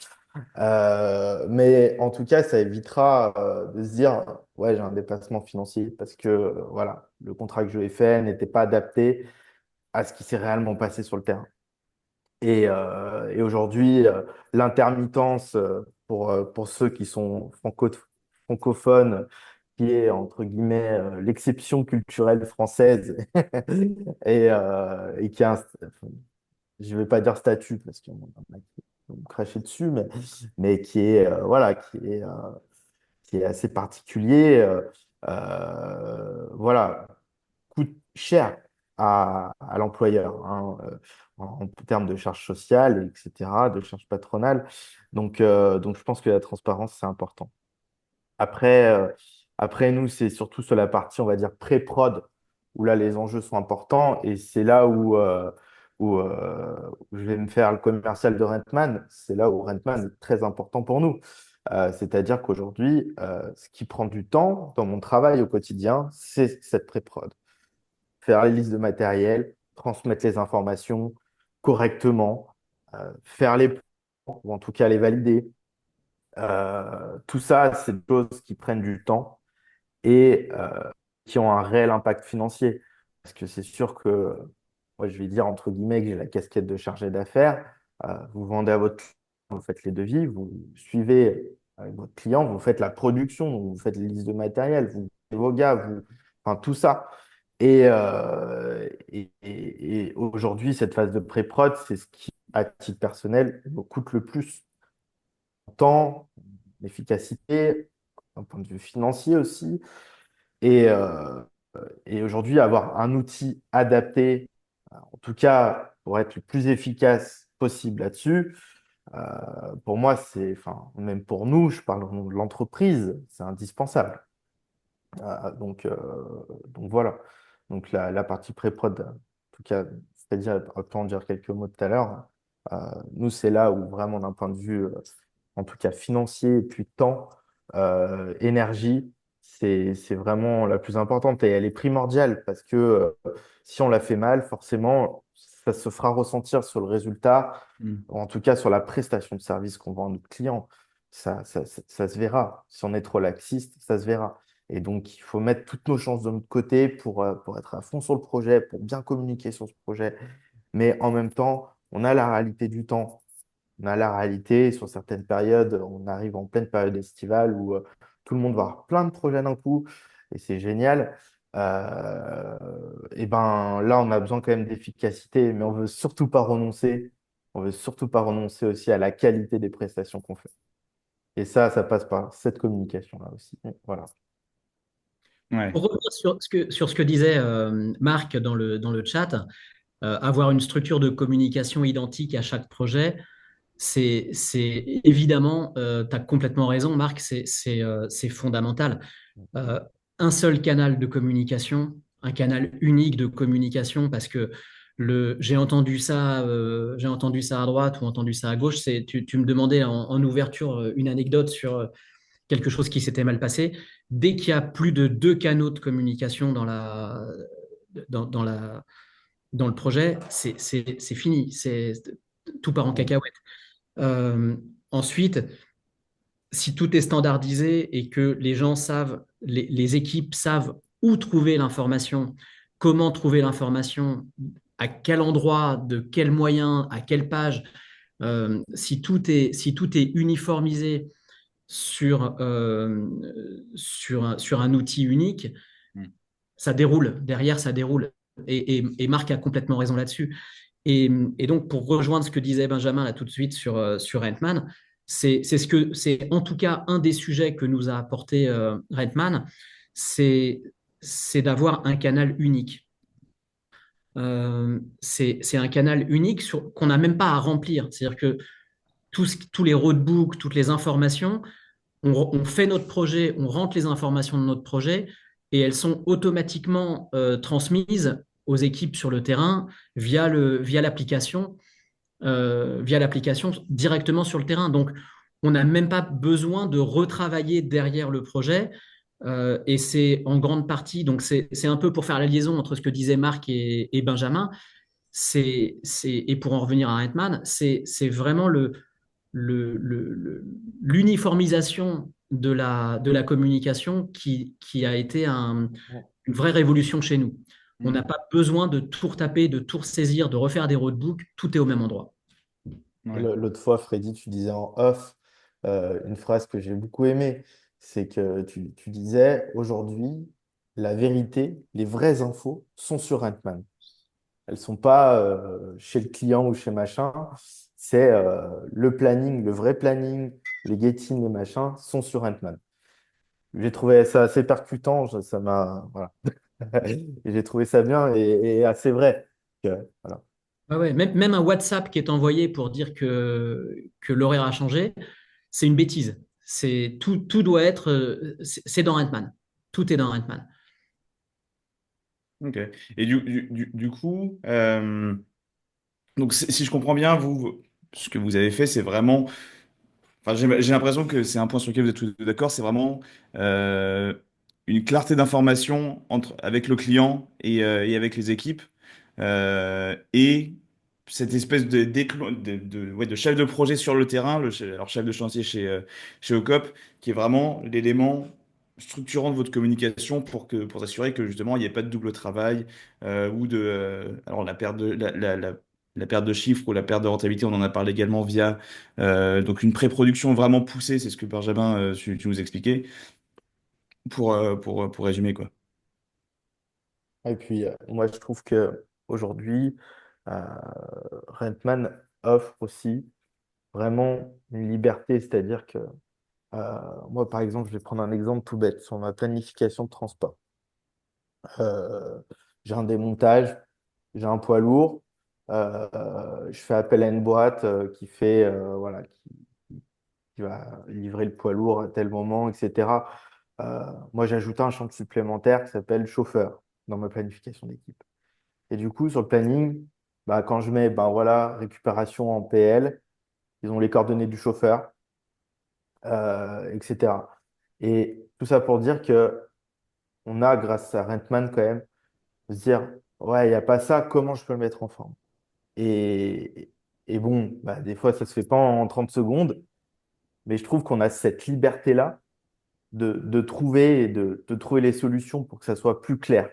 Mais en tout cas, ça évitera de se dire, ouais, j'ai un dépassement financier parce que voilà, le contrat que je lui ai fait n'était pas adapté à ce qui s'est réellement passé sur le terrain. Et aujourd'hui, l'intermittence pour ceux qui sont francophones, qui est entre guillemets l'exception culturelle française et qui a je ne vais pas dire statut parce qu'on a qui vont me cracher dessus, mais qui est, voilà, qui est assez particulier. Voilà, coûte cher à l'employeur, hein, en termes de charges sociales, etc., de charges patronales. Donc, je pense que la transparence, c'est important. Après, nous, c'est surtout sur la partie, on va dire, pré-prod, où là, les enjeux sont importants. Et c'est là où je vais me faire le commercial de Rentman. C'est là où Rentman est très important pour nous. C'est-à-dire qu'aujourd'hui, ce qui prend du temps dans mon travail au quotidien, c'est cette pré-prod. Faire les listes de matériel, transmettre les informations correctement, faire les plans, ou en tout cas les valider. Tout ça, c'est des choses qui prennent du temps et qui ont un réel impact financier. Parce que c'est sûr que, moi, je vais dire entre guillemets que j'ai la casquette de chargé d'affaires. Vous vendez à votre client, vous faites les devis, vous suivez avec votre client, vous faites la production, vous faites les listes de matériel, vous faites vos gars, enfin tout ça. Et aujourd'hui, cette phase de pré-prod, c'est ce qui, à titre personnel, me coûte le plus en temps, en efficacité, d'un point de vue financier aussi. Et, euh, et aujourd'hui, avoir un outil adapté, en tout cas pour être le plus efficace possible là-dessus, pour moi, enfin, même pour nous, je parle au nom de l'entreprise, c'est indispensable. Donc voilà. Donc la partie pré-prod, en tout cas, c'est-à-dire, autant dire quelques mots tout à l'heure, nous, c'est là où vraiment d'un point de vue, en tout cas financier, et puis temps, énergie, c'est vraiment la plus importante et elle est primordiale parce que si on la fait mal, forcément, ça se fera ressentir sur le résultat, Hmm. ou en tout cas sur la prestation de service qu'on vend à notre client. Ça se verra. Si on est trop laxiste, ça se verra. Et donc, il faut mettre toutes nos chances de notre côté pour être à fond sur le projet, pour bien communiquer sur ce projet. Mais en même temps, on a la réalité du temps. On a la réalité, sur certaines périodes, on arrive en pleine période estivale où tout le monde va avoir plein de projets d'un coup et c'est génial. Et ben là, on a besoin quand même d'efficacité, mais on veut surtout pas renoncer. On veut surtout pas renoncer aussi à la qualité des prestations qu'on fait. Et ça passe par cette communication-là aussi. Voilà. Ouais. Pour revenir sur ce que disait Marc dans le chat, avoir une structure de communication identique à chaque projet, évidemment, tu as complètement raison, Marc, c'est fondamental. un seul canal de communication, un canal unique de communication, parce que j'ai entendu ça à droite ou entendu ça à gauche. Tu me demandais en ouverture une anecdote sur quelque chose qui s'était mal passé. Dès qu'il y a plus de deux canaux de communication dans la, dans le projet, c'est fini. Tout part en Mm. cacahuète. Euh, Ensuite, si tout est standardisé et que les gens savent, les équipes savent où trouver l'information, comment trouver l'information, à quel endroit, de quels moyens, à quelle page, si tout est uniformisé sur un outil unique, Mm. ça déroule. Derrière, ça déroule. Et Marc a complètement raison là-dessus. Et donc, pour rejoindre ce que disait Benjamin là tout de suite sur Rentman, c'est en tout cas un des sujets que nous a apporté Rentman, c'est c'est d'avoir un canal unique. C'est un canal unique qu'on n'a même pas à remplir. C'est-à-dire que tous les roadbooks, toutes les informations, on fait notre projet, on rentre les informations de notre projet et elles sont automatiquement transmises aux équipes sur le terrain via l'application directement sur le terrain. Donc, on n'a même pas besoin de retravailler derrière le projet. Et c'est en grande partie, donc c'est un peu pour faire la liaison entre ce que disaient Marc et Benjamin, et pour en revenir à Ant-Man, c'est vraiment l'uniformisation de la communication qui a été une vraie révolution chez nous. On n'a Mm. pas besoin de tout retaper, de tout ressaisir, de refaire des roadbooks, tout est au même endroit. Ouais. L'autre fois, Freddy, tu disais en off une phrase que j'ai beaucoup aimée. C'est que tu disais aujourd'hui, la vérité, les vraies infos sont sur Ant-Man. Elles sont pas chez le client ou chez machin. C'est le planning, le vrai planning, les gettings, les machins sont sur Ant-Man. J'ai trouvé ça assez percutant. Ça m'a, voilà. Et j'ai trouvé ça bien et assez vrai. Voilà. Ouais, ouais. Même un WhatsApp qui est envoyé pour dire que l'horaire a changé, c'est une bêtise. Tout doit être, c'est dans Ant-Man. Tout est dans Ant-Man. Ok. Et du coup, donc si je comprends bien, ce que vous avez fait, c'est vraiment. Enfin, j'ai l'impression que c'est un point sur lequel vous êtes tous d'accord, c'est vraiment euh, une clarté d'information avec le client et avec les équipes. Et cette espèce ouais, de chef de projet sur le terrain, alors chef de chantier chez Ocop, qui est vraiment l'élément structurant de votre communication pour s'assurer que justement il n'y ait pas de double travail ou alors la perte de chiffres ou la perte de rentabilité, on en a parlé également via donc une pré-production vraiment poussée, c'est ce que Benjamin, tu nous expliquais, pour résumer, quoi. Et puis, moi, je trouve que aujourd'hui, Rentman offre aussi vraiment une liberté, c'est-à-dire que moi, par exemple, je vais prendre un exemple tout bête sur ma planification de transport. Euh, j'ai un démontage, j'ai un poids lourd, je fais appel à une boîte qui fait, voilà, qui va livrer le poids lourd à tel moment, etc. Moi, j'ai ajouté un champ supplémentaire qui s'appelle chauffeur dans ma planification d'équipe. Et du coup, sur le planning, bah, quand je mets ben, voilà, récupération en PL, ils ont les coordonnées du chauffeur, etc. Et tout ça pour dire que on a, grâce à Rentman, quand même, se dire, ouais, il n'y a pas ça, comment je peux le mettre en forme? Et, et bon, bah, des fois, ça se fait pas en 30 secondes, mais je trouve qu'on a cette liberté-là de trouver et de trouver les solutions pour que ça soit plus clair.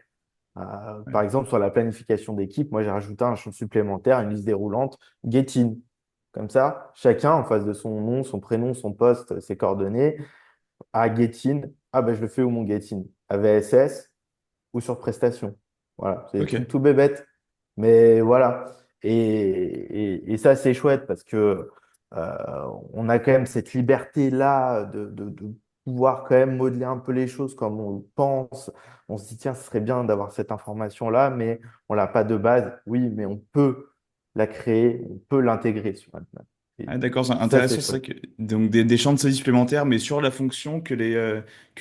Par Ouais. exemple, sur la planification d'équipe, moi j'ai rajouté un champ supplémentaire, une liste déroulante, get in. Comme ça, chacun en face de son nom, son prénom, son poste, ses coordonnées, a get in. Ah ben je le fais où mon get in? À VSS ou sur prestation. Voilà, c'est des Ok. trucs tout bébêtes. Mais voilà. Et ça, c'est chouette parce que on a quand même cette liberté-là de pouvoir quand même modeler un peu les choses comme on le pense. On se dit, tiens, ce serait bien d'avoir cette information-là, mais on l'a pas de base. Oui, mais on peut la créer, on peut l'intégrer sur Antman. Ah, d'accord, c'est Ça, c'est intéressant, c'est vrai chouette. que donc des champs de saisie supplémentaires, mais sur la fonction que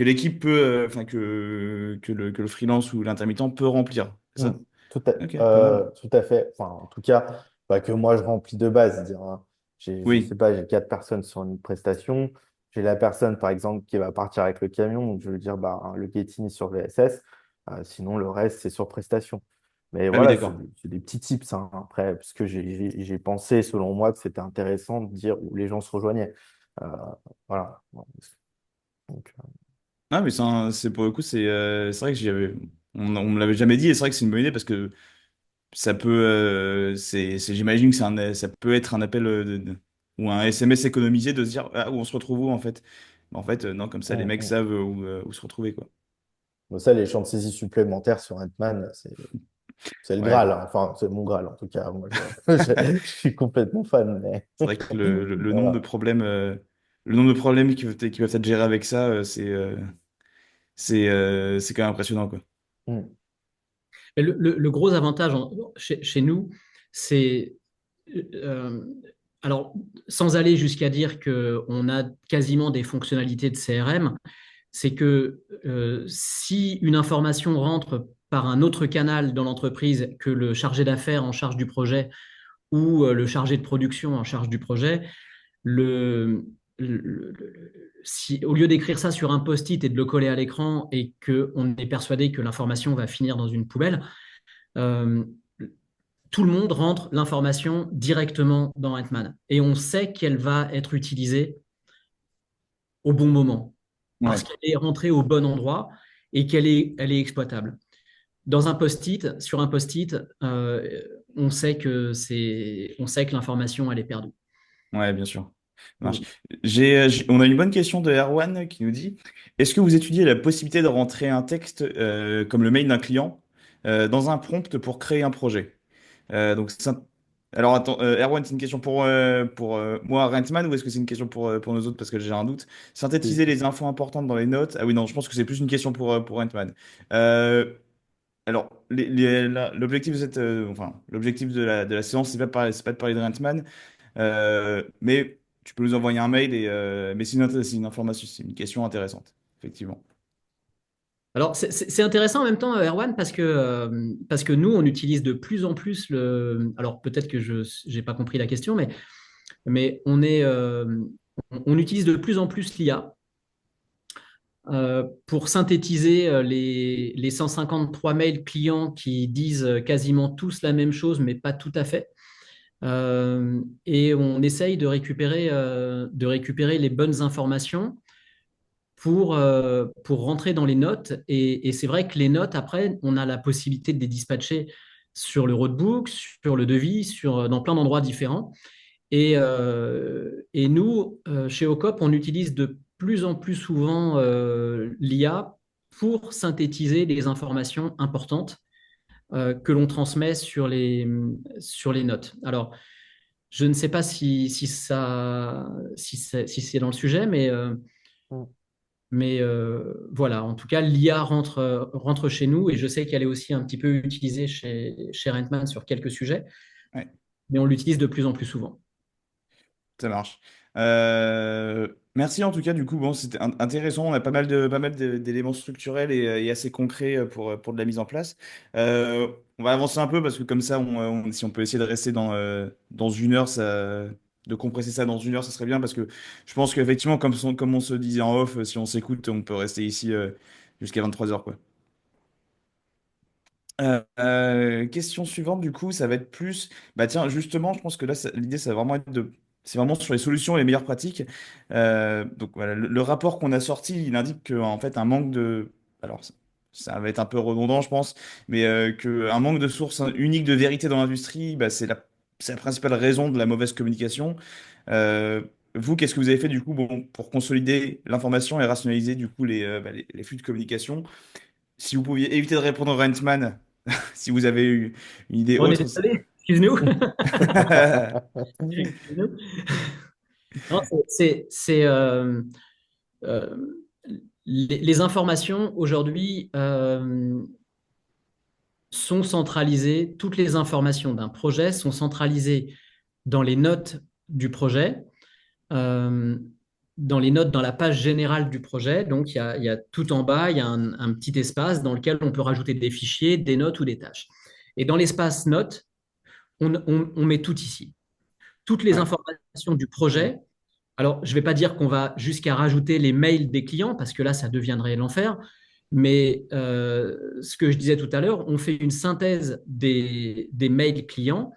l'équipe peut, enfin que le freelance ou l'intermittent peut remplir, c'est Mm. ça? Ok, pas mal. Tout à fait. Enfin, en tout cas, pas que moi je remplis de base. Dire, hein. Je sais Oui, pas, j'ai 4 personnes sur une prestation. J'ai la personne, par exemple, qui va partir avec le camion. Donc, je veux dire, bah, le gating est sur VSS. Sinon, le reste, c'est sur prestation. Mais ah oui, voilà, d'accord. c'est des petits tips, hein. Après, parce que j'ai pensé, selon moi, que c'était intéressant de dire où les gens se rejoignaient. Euh, voilà. Bon, donc, Ah, mais c'est pour le coup, c'est vrai que on me l'avait jamais dit, et c'est vrai que c'est une bonne idée parce que ça peut, j'imagine que ça peut être un appel ou un SMS économisé de se dire, ah, où on se retrouve où en fait? Mais en fait, non, comme ça, les mecs mm. savent où se retrouver, quoi. Bon, ça, les champs de saisie supplémentaires sur Ant-Man, c'est le Ouais, Graal, hein. Enfin, c'est mon Graal en tout cas. Moi, je suis complètement fan, mais c'est vrai que le nombre de voilà. problèmes, qui peuvent être gérés avec ça, c'est quand même impressionnant, quoi. Mm. Mais le gros avantage chez nous, c'est, euh, alors, sans aller jusqu'à dire qu'on a quasiment des fonctionnalités de CRM, c'est que si une information rentre par un autre canal dans l'entreprise que le chargé d'affaires en charge du projet ou le chargé de production en charge du projet, le, au lieu d'écrire ça sur un post-it et de le coller à l'écran et qu'on est persuadé que l'information va finir dans une poubelle, euh, tout le monde rentre l'information directement dans Ant-Man. Et on sait qu'elle va être utilisée au bon moment, parce Ouais. qu'elle est rentrée au bon endroit et elle est exploitable. Dans un post-it, sur un post-it, on sait que l'information, elle est perdue. Ouais, bien sûr. Ça marche. Mm. On a une bonne question de Erwan qui nous dit, est-ce que vous étudiez la possibilité de rentrer un texte comme le mail d'un client dans un prompt pour créer un projet? Alors attends, Erwan, c'est une question pour moi, Rentman, ou est-ce que c'est une question pour nos autres parce que j'ai un doute? Synthétiser les infos importantes dans les notes. Ah oui, non, je pense que c'est plus une question pour Rentman. Euh, alors, l'objectif de l'objectif de la séance, c'est pas de parler de Rentman, mais tu peux nous envoyer un mail mais c'est une information, c'est une question intéressante, effectivement. Alors, c'est intéressant en même temps, Erwan, parce que nous, on utilise de plus en plus Alors, peut-être que je n'ai pas compris la question, mais on utilise de plus en plus l'IA pour synthétiser les 153 mails clients qui disent quasiment tous la même chose, mais pas tout à fait. Et on essaye de récupérer les bonnes informations pour rentrer dans les notes. Et c'est vrai que les notes, après, on a la possibilité de les dispatcher sur le roadbook, sur le devis, dans plein d'endroits différents. Et nous, chez Ocop, on utilise de plus en plus souvent l'IA pour synthétiser les informations importantes que l'on transmet sur les notes. Alors, je ne sais pas si c'est dans le sujet, Mm. voilà, en tout cas, l'IA rentre chez nous et je sais qu'elle est aussi un petit peu utilisée chez Rentman sur quelques sujets, Ouais. mais on l'utilise de plus en plus souvent. Ça marche. Merci en tout cas, du coup, bon, c'était intéressant. On a d'éléments structurels et assez concrets pour de la mise en place. On va avancer un peu parce que comme ça, si on peut essayer de rester dans une heure, de compresser ça dans une heure, ça serait bien parce que je pense qu'effectivement, comme on se disait en off, si on s'écoute, on peut rester ici jusqu'à 23 heures, quoi. Question suivante, du coup, ça va être plus. Bah tiens, justement, je pense que là, l'idée, ça va vraiment être de. C'est vraiment sur les solutions et les meilleures pratiques. Donc voilà, le rapport qu'on a sorti, il indique qu'en fait, un manque de. Alors, ça va être un peu redondant, je pense, mais qu'un manque de sources uniques de vérité dans l'industrie, bah, c'est la principale raison de la mauvaise communication. Euh, Vous, qu'est-ce que vous avez fait du coup bon, pour consolider l'information et rationaliser du coup les flux de communication? Si vous pouviez éviter de répondre au Rentman, si vous avez eu une idée On est autre. désolé, excuse-nous. Excuse-nous. Non, euh, les informations aujourd'hui sont centralisées, toutes les informations d'un projet sont centralisées dans les notes du projet, euh, dans les notes, dans la page générale du projet, donc il y a tout en bas, il y a un petit espace dans lequel on peut rajouter des fichiers, des notes ou des tâches. Et dans l'espace notes, on met tout ici. Toutes les Ouais. informations du projet. Alors, je ne vais pas dire qu'on va jusqu'à rajouter les mails des clients, parce que là, ça deviendrait l'enfer. Mais ce que je disais tout à l'heure, on fait une synthèse des mails clients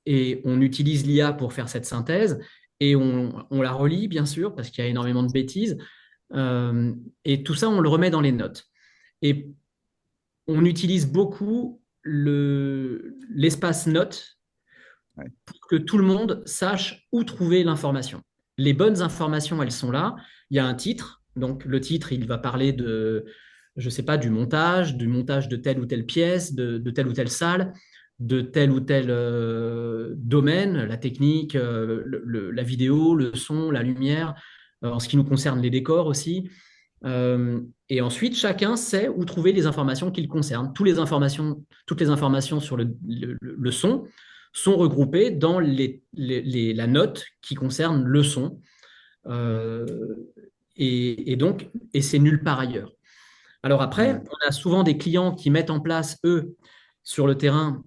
et on utilise l'IA pour faire cette synthèse et on la relie, bien sûr, parce qu'il y a énormément de bêtises. Et tout ça, on le remet dans les notes. Et on utilise beaucoup l'espace notes Ouais. pour que tout le monde sache où trouver l'information. Les bonnes informations, elles sont là. Il y a un titre. Donc, le titre, il va parler de, je ne sais pas, du montage de telle ou telle pièce, de telle ou telle salle, de tel ou tel domaine, la technique, la vidéo, le son, la lumière, en ce qui nous concerne, les décors aussi. Et ensuite, chacun sait où trouver les informations qui le concernent. Toutes les informations sur le son sont regroupées dans la note qui concerne le son. Euh, et c'est nulle part ailleurs. Alors après, Mm. on a souvent des clients qui mettent en place, eux, sur le terrain,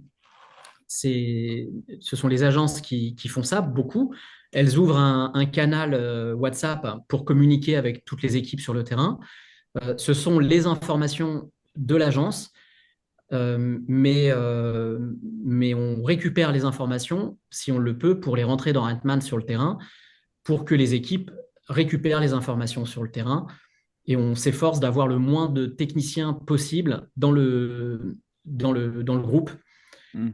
ce sont les agences qui font ça beaucoup. Elles ouvrent un canal WhatsApp pour communiquer avec toutes les équipes sur le terrain. Ce sont les informations de l'agence, mais on récupère les informations, si on le peut, pour les rentrer dans Antman sur le terrain, pour que les équipes récupèrent les informations sur le terrain. Et on s'efforce d'avoir le moins de techniciens possible dans le groupe Mm.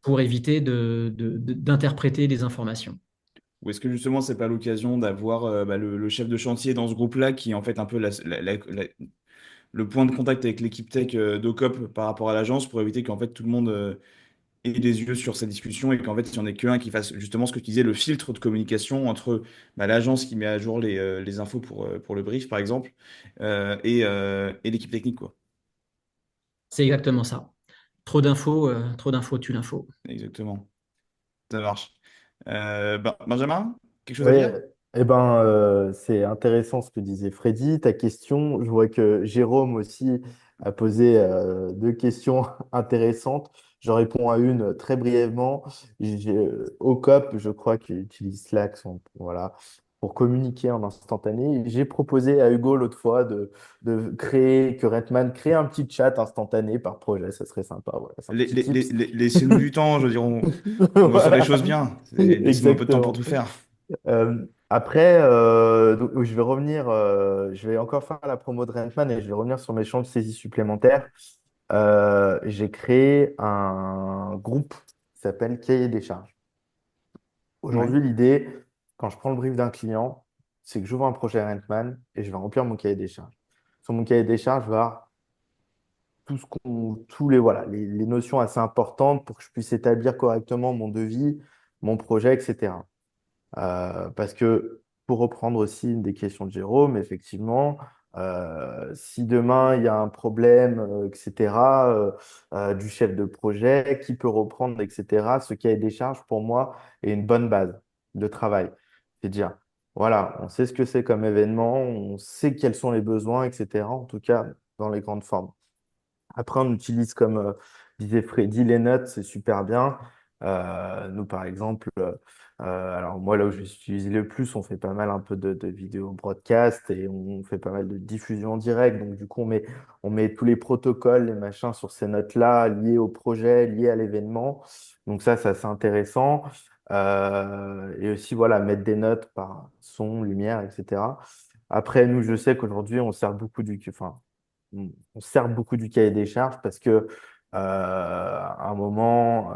pour éviter d'interpréter les informations. Ou est-ce que justement, c'est pas l'occasion d'avoir le chef de chantier dans ce groupe-là qui est en fait un peu le point de contact avec l'équipe tech d'Ocop par rapport à l'agence pour éviter qu'en fait tout le monde ait des yeux sur ces discussions et qu'en fait il n'y en ait qu'un qui fasse justement ce que tu disais, le filtre de communication entre l'agence qui met à jour les infos pour le brief par exemple et l'équipe technique quoi. C'est exactement ça. Trop d'infos tue l'info. Exactement. Ça marche. Benjamin, quelque chose à Oui, dire? eh ben, c'est intéressant ce que disait Freddy. Ta question, je vois que Jérôme aussi a posé deux questions intéressantes. Je réponds à une très brièvement. Ocop, je crois qu'il utilise Slack voilà, pour communiquer en instantané. J'ai proposé à Hugo l'autre fois de créer, que Redman crée un petit chat instantané par projet. Ça serait sympa. Voilà, c'est un petit tips. Laissez-nous du temps, je veux dire, on veut faire les Voilà, choses bien. Laissez-nous un peu de temps pour exactement. tout faire. Après, donc, je vais revenir, je vais encore faire la promo de Rentman et je vais revenir sur mes champs de saisie supplémentaires. J'ai créé un groupe qui s'appelle Cahier des charges. Ouais. Aujourd'hui, l'idée, quand je prends le brief d'un client, c'est que j'ouvre un projet Rentman et je vais remplir mon cahier des charges. Sur mon cahier des charges, je vais avoir tous les, voilà, les notions assez importantes pour que je puisse établir correctement mon devis, mon projet, etc. Parce que, pour reprendre aussi une des questions de Jérôme, effectivement, si demain il y a un problème, etc., du chef de projet, qui peut reprendre, etc., ce cahier des charges, pour moi, est une bonne base de travail. C'est dire, voilà, on sait ce que c'est comme événement, on sait quels sont les besoins, etc., en tout cas, dans les grandes formes. Après, on utilise, comme disait Freddy, les notes, c'est super bien. Nous, par exemple, alors moi, là où je l'utilise le plus, on fait pas mal un peu de vidéos broadcast et on fait pas mal de diffusion en direct. Donc, du coup, on met tous les protocoles, les machins sur ces notes-là, liés au projet, liés à l'événement. Donc, ça, c'est assez intéressant. Et aussi, voilà, mettre des notes par son, lumière, etc. Après, nous, je sais qu'aujourd'hui, enfin, on sert beaucoup du cahier des charges parce que à un moment,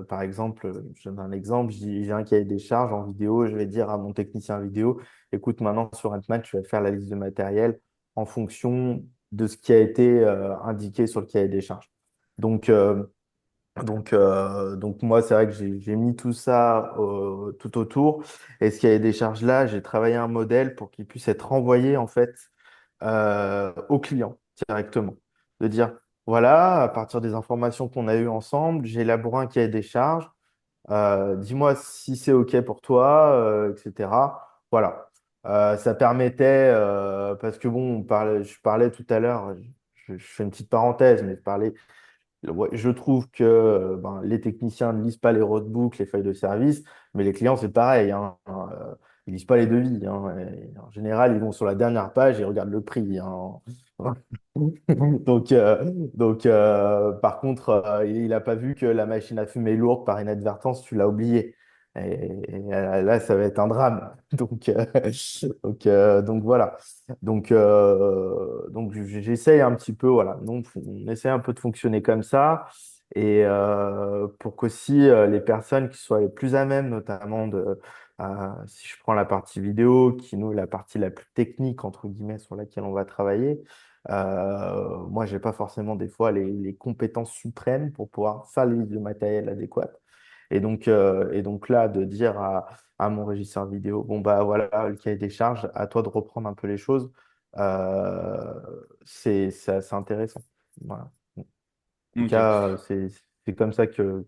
par exemple, je donne un exemple, j'ai un cahier des charges en vidéo, je vais dire à mon technicien vidéo, écoute, maintenant sur Antman, tu vas faire la liste de matériel en fonction de ce qui a été indiqué sur le cahier des charges. Donc, donc moi, c'est vrai que j'ai mis tout ça tout autour. Et ce cahier des charges-là, j'ai travaillé un modèle pour qu'il puisse être renvoyé en fait au client directement. De dire, voilà, à partir des informations qu'on a eues ensemble, j'ai élaboré un cahier des charges. Dis-moi si c'est OK pour toi, etc. Voilà. Ça permettait, parce que bon, je parlais tout à l'heure, je fais une petite parenthèse, mais ouais, je trouve que les techniciens ne lisent pas les roadbooks, les feuilles de service, mais les clients, c'est pareil, hein. Ils lisent pas les devis, hein. Et en général, ils vont sur la dernière page et regardent le prix, hein. Par contre, il n'a pas vu que la machine à fumer est lourde par inadvertance, tu l'as oublié. Là, ça va être un drame. Donc voilà. J'essaye un petit peu, voilà. Donc, on essaie un peu de fonctionner comme ça. Et pour qu'aussi les personnes qui soient les plus à même, notamment si je prends la partie vidéo, qui nous est la partie la plus technique, entre guillemets, sur laquelle on va travailler, moi, j'ai pas forcément des fois les compétences suprêmes pour pouvoir faire le matériel adéquat. Et donc là, de dire à mon régisseur vidéo, bon, bah voilà, le cahier des charges, à toi de reprendre un peu les choses, euh, c'est assez intéressant. Voilà. En tout Ok. cas, c'est comme ça qu'on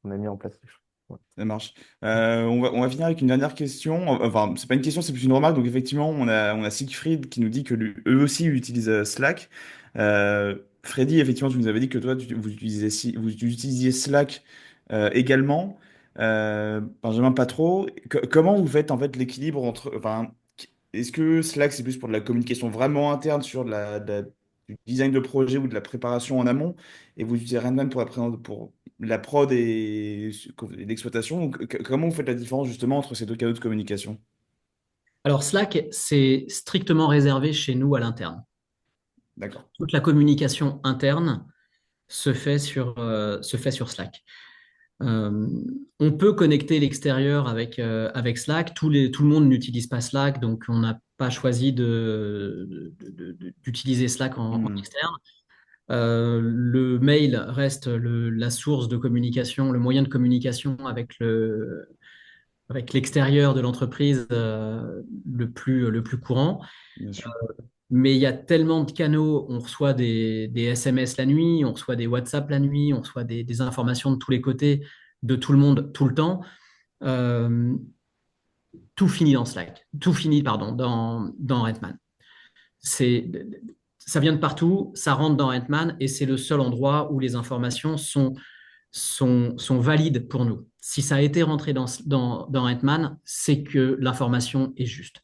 a mis en place les choses. Ouais. Ça marche. On va finir avec une dernière question. Enfin, c'est pas une question, c'est plus une remarque. Donc, effectivement, on a Siegfried qui nous dit que eux aussi utilisent Slack. Freddy, effectivement, tu nous avais dit que toi, vous utilisiez Slack également. Benjamin, pas trop. Comment vous faites en fait l'équilibre entre. Enfin, est-ce que Slack, c'est plus pour de la communication vraiment interne sur du design de projet ou de la préparation en amont, et vous utilisez Redman pour la prod et l'exploitation? Donc, comment vous faites la différence justement entre ces deux canaux de communication? Alors Slack, c'est strictement réservé chez nous à l'interne. D'accord. Toute la communication interne se fait sur Slack. Euh, on peut connecter l'extérieur avec Slack. Tout le monde n'utilise pas Slack, donc on n'a pas choisi d'utiliser Slack en Hmm, externe. Le mail reste la source de communication, le moyen de communication avec l'extérieur de l'entreprise le plus courant. bien sûr. Mais il y a tellement de canaux, on reçoit des SMS la nuit, on reçoit des WhatsApp la nuit, on reçoit des informations de tous les côtés, de tout le monde, tout le temps. Euh, Tout finit dans Slack, tout finit, pardon, dans Redman. C'est, Ça vient de partout, ça rentre dans Redman et c'est le seul endroit où les informations sont valides pour nous. Si ça a été rentré dans Redman, c'est que l'information est juste.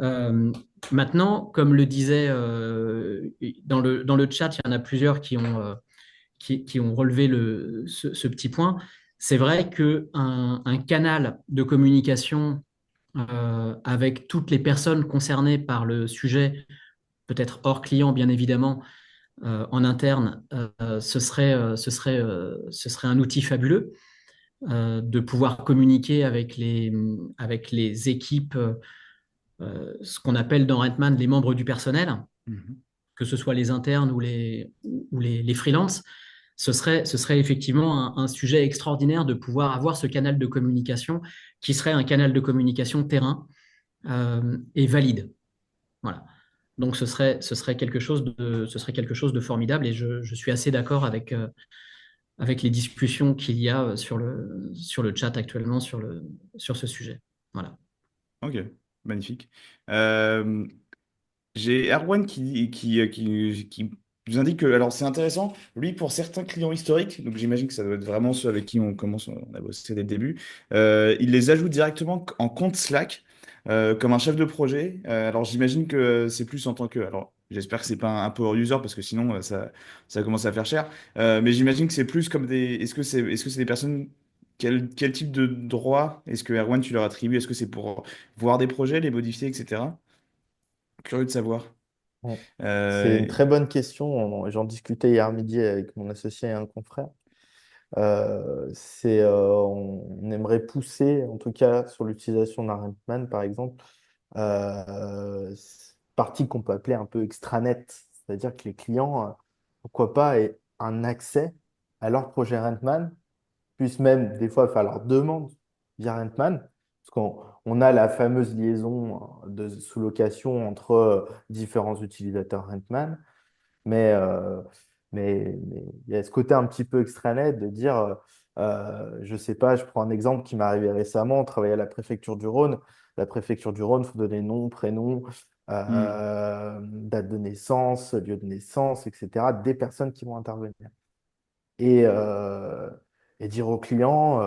Euh, Maintenant, comme le disait dans le chat, il y en a plusieurs qui ont relevé ce petit point. C'est vrai qu'un canal de communication avec toutes les personnes concernées par le sujet, peut-être hors client bien évidemment, en interne, ce serait un outil fabuleux de pouvoir communiquer avec les équipes, ce qu'on appelle dans Redman les membres du personnel, Mhm. que ce soit les internes ou les freelances. Ce serait effectivement un sujet extraordinaire de pouvoir avoir ce canal de communication qui serait un canal de communication terrain et valide. Voilà. Donc ce serait quelque chose de formidable et je suis assez d'accord avec les discussions qu'il y a sur le chat actuellement sur ce sujet. Voilà. Ok, magnifique. Euh, J'ai Erwan qui nous indique que, alors c'est intéressant, lui pour certains clients historiques, donc j'imagine que ça doit être vraiment ceux avec qui on a bossé dès le début, il les ajoute directement en compte Slack comme un chef de projet. Alors j'imagine que c'est plus en tant que, alors j'espère que c'est pas un power user parce que sinon ça commence à faire cher. Mais j'imagine que c'est plus comme est-ce que c'est des personnes, quel type de droit est-ce que Erwan tu leur attribues? Est-ce que c'est pour voir des projets, les modifier, etc. Curieux de savoir. Bon. C'est une Euh, très bonne question. J'en discutais hier midi avec mon associé et un confrère. On aimerait pousser, en tout cas sur l'utilisation d'un Rentman, par exemple, partie qu'on peut appeler un peu extranet, c'est-à-dire que les clients, pourquoi pas, aient un accès à leur projet Rentman, puissent même des fois faire leur demande via Rentman, parce qu'on a la fameuse liaison de sous-location entre différents utilisateurs Rentman. Mais il y a ce côté un petit peu extranet de dire Je sais pas, je prends un exemple qui m'est arrivé récemment. On travaillait à la préfecture du Rhône. La préfecture du Rhône, il faut donner nom, prénom, Hmm. date de naissance, lieu de naissance, etc. des personnes qui vont intervenir. Et, euh, et dire au client,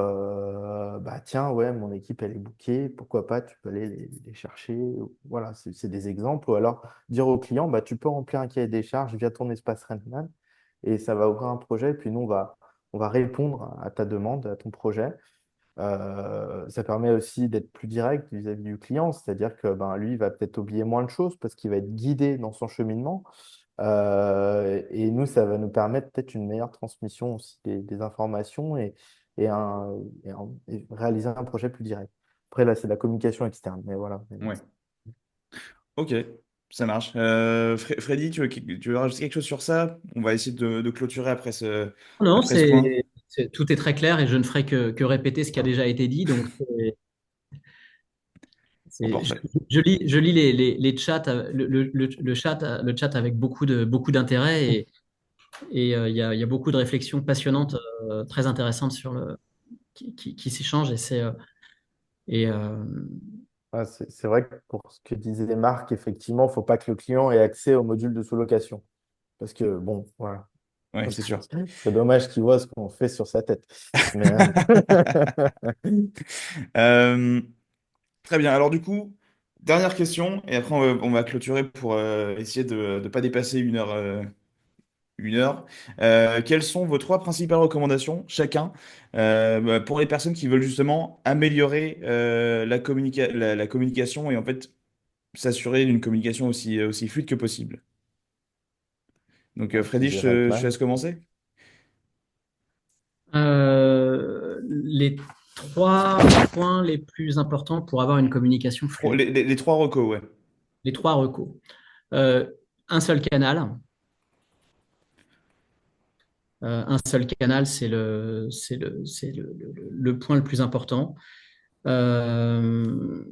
bah tiens, ouais, mon équipe, elle est bookée, pourquoi pas, tu peux aller les chercher. Voilà, c'est des exemples. Ou alors dire au client, bah, tu peux remplir un cahier des charges via ton espace Rentman et ça va ouvrir un projet. Et puis nous, on va répondre à ta demande, à ton projet. Ça permet aussi d'être plus direct vis-à-vis du client, c'est-à-dire que ben, lui, il va peut-être oublier moins de choses parce qu'il va être guidé dans son cheminement. Et nous, ça va nous permettre peut-être une meilleure transmission aussi des informations et, un, et réaliser un projet plus direct. Après, là, c'est de la communication externe, mais voilà. Ouais. Ok, ça marche. Freddy, tu veux rajouter quelque chose sur ça? On va essayer de clôturer Non, après ce point. tout est très clair et je ne ferai que répéter ce qui a déjà été dit. Donc, Bon, c'est- je, parfait. je lis les chats, le chat avec beaucoup d'intérêt il y a beaucoup de réflexions passionnantes, très intéressantes qui s'échangent et, euh, Ah, c'est vrai que pour ce que disait Marc, effectivement, il ne faut pas que le client ait accès au module de sous-location. Parce que, bon, voilà. Ouais, c'est sûr. C'est dommage qu'il voit ce qu'on fait sur sa tête. Mais, Euh, Très bien. Alors du coup, dernière question, et après on va clôturer pour essayer de ne pas dépasser une heure. Une heure. Quelles sont vos trois principales recommandations, chacun, bah, pour les personnes qui veulent justement améliorer la communication et en fait s'assurer d'une communication aussi fluide que possible? Donc Freddy, utiliser je te Rentman. laisse commencer. les trois points les plus importants pour avoir une communication fluide. Les trois recos, ouais. Les trois recos. Euh, un seul canal. Un seul canal, c'est le point le plus important. Euh,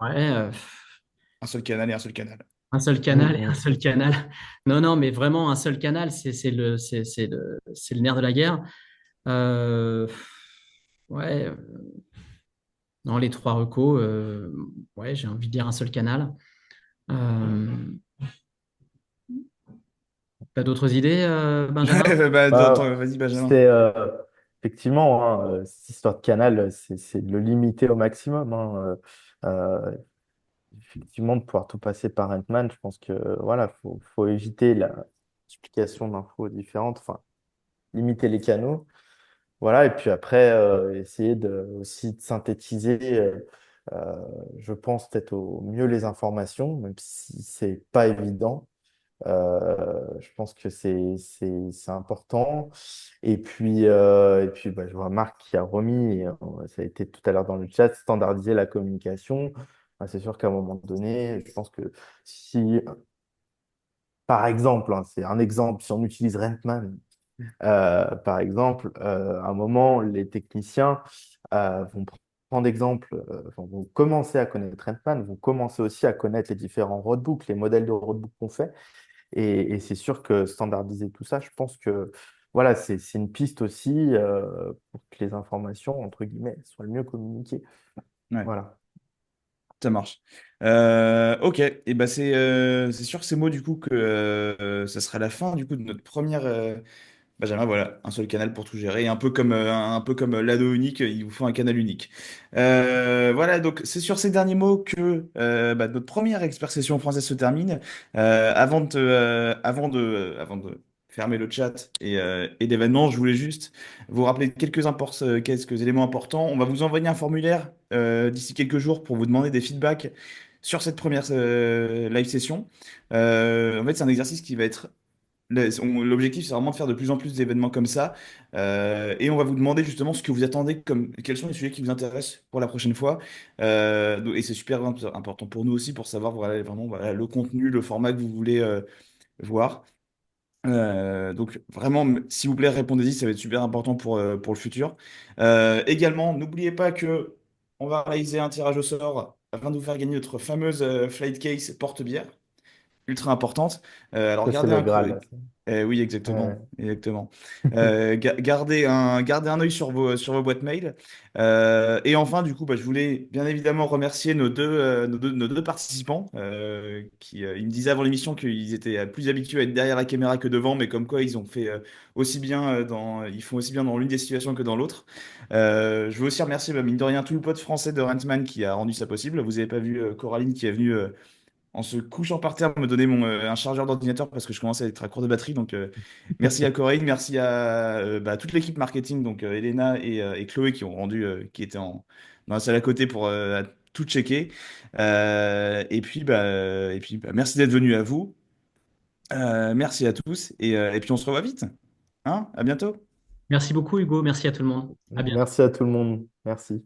ouais, Un seul canal et un seul canal. un seul canal et un Mm, seul canal. Non, non, mais vraiment un seul canal, c'est le nerf de la guerre. Euh, ouais, non, les trois recos, ouais, j'ai envie de dire un seul canal. Euh, T'as d'autres idées, Benjamin? Ouais, bah, Bah, vas-y, Benjamin. c'est effectivement hein, cette histoire de canal, c'est de le limiter au maximum. Hein. Effectivement, de pouvoir tout passer par Ant-Man, je pense que voilà, faut éviter la multiplication d'infos différentes, enfin, limiter les canaux. Voilà, et puis après, essayer aussi de synthétiser, euh, je pense, peut-être au mieux les informations, même si c'est pas évident. Je pense que c'est important. Et puis bah, je vois Marc qui a remis, et, ça a été tout à l'heure dans le chat, standardiser la communication. C'est sûr qu'à un moment donné, je pense que si, par exemple, hein, c'est un exemple, si on utilise Rentman, par exemple, à un moment, les techniciens vont prendre exemple, vont commencer à connaître Rentman, vont commencer aussi à connaître les différents roadbooks, les modèles de roadbook qu'on fait. Et c'est sûr que standardiser tout ça, je pense que voilà, c'est une piste aussi pour que les informations, entre guillemets, soient le mieux communiquées. Ouais, Voilà. ça marche. Ok, et bah c'est sur ces mots du coup que ça sera la fin du coup de notre première. Benjamin, voilà, un seul canal pour tout gérer, un peu comme l'ado unique, il vous faut un canal unique. Voilà, donc c'est sur ces derniers mots que bah, notre première expert session française se termine. Avant de fermer le chat et d'événements, je voulais juste vous rappeler quelques éléments importants. On va vous envoyer un formulaire d'ici quelques jours pour vous demander des feedbacks sur cette première live session. En fait, c'est un exercice qui va être L'objectif, c'est vraiment de faire de plus en plus d'événements comme ça. Et on va vous demander justement ce que vous attendez, quels sont les sujets qui vous intéressent pour la prochaine fois. Et c'est super important pour nous aussi pour savoir voilà, vraiment voilà, le contenu, le format que vous voulez voir. Donc vraiment, s'il vous plaît, répondez-y, ça va être super important pour le futur. Également, n'oubliez pas que on va réaliser un tirage au sort afin de vous faire gagner notre fameuse flight case porte-bière. ultra importante. Alors Ça, c'est gardez le Graal. oui, Ouais. exactement, exactement. Gardez un œil sur vos boîtes mail. Et enfin, du coup, bah, je voulais bien évidemment remercier nos deux participants qui ils me disaient avant l'émission qu'ils étaient plus habitués à être derrière la caméra que devant, mais comme quoi ils ont fait aussi bien ils font aussi bien dans l'une des situations que dans l'autre. Je veux aussi remercier, bah, mine de rien, tout le pote français de Rentman qui a rendu ça possible. Vous avez pas vu Coraline qui est venue en se couchant par terre, me donner un chargeur d'ordinateur parce que je commençais à être à court de batterie. Donc, merci à Corinne, merci à bah, toute l'équipe marketing, donc Elena et Chloé qui ont rendu, qui étaient dans la salle à côté pour tout checker. Et puis bah, merci d'être venu à vous. Merci à tous et puis on se revoit vite. Hein? À bientôt. Merci beaucoup, Hugo. Merci à tout le monde. À bientôt. Merci à tout le monde. Merci.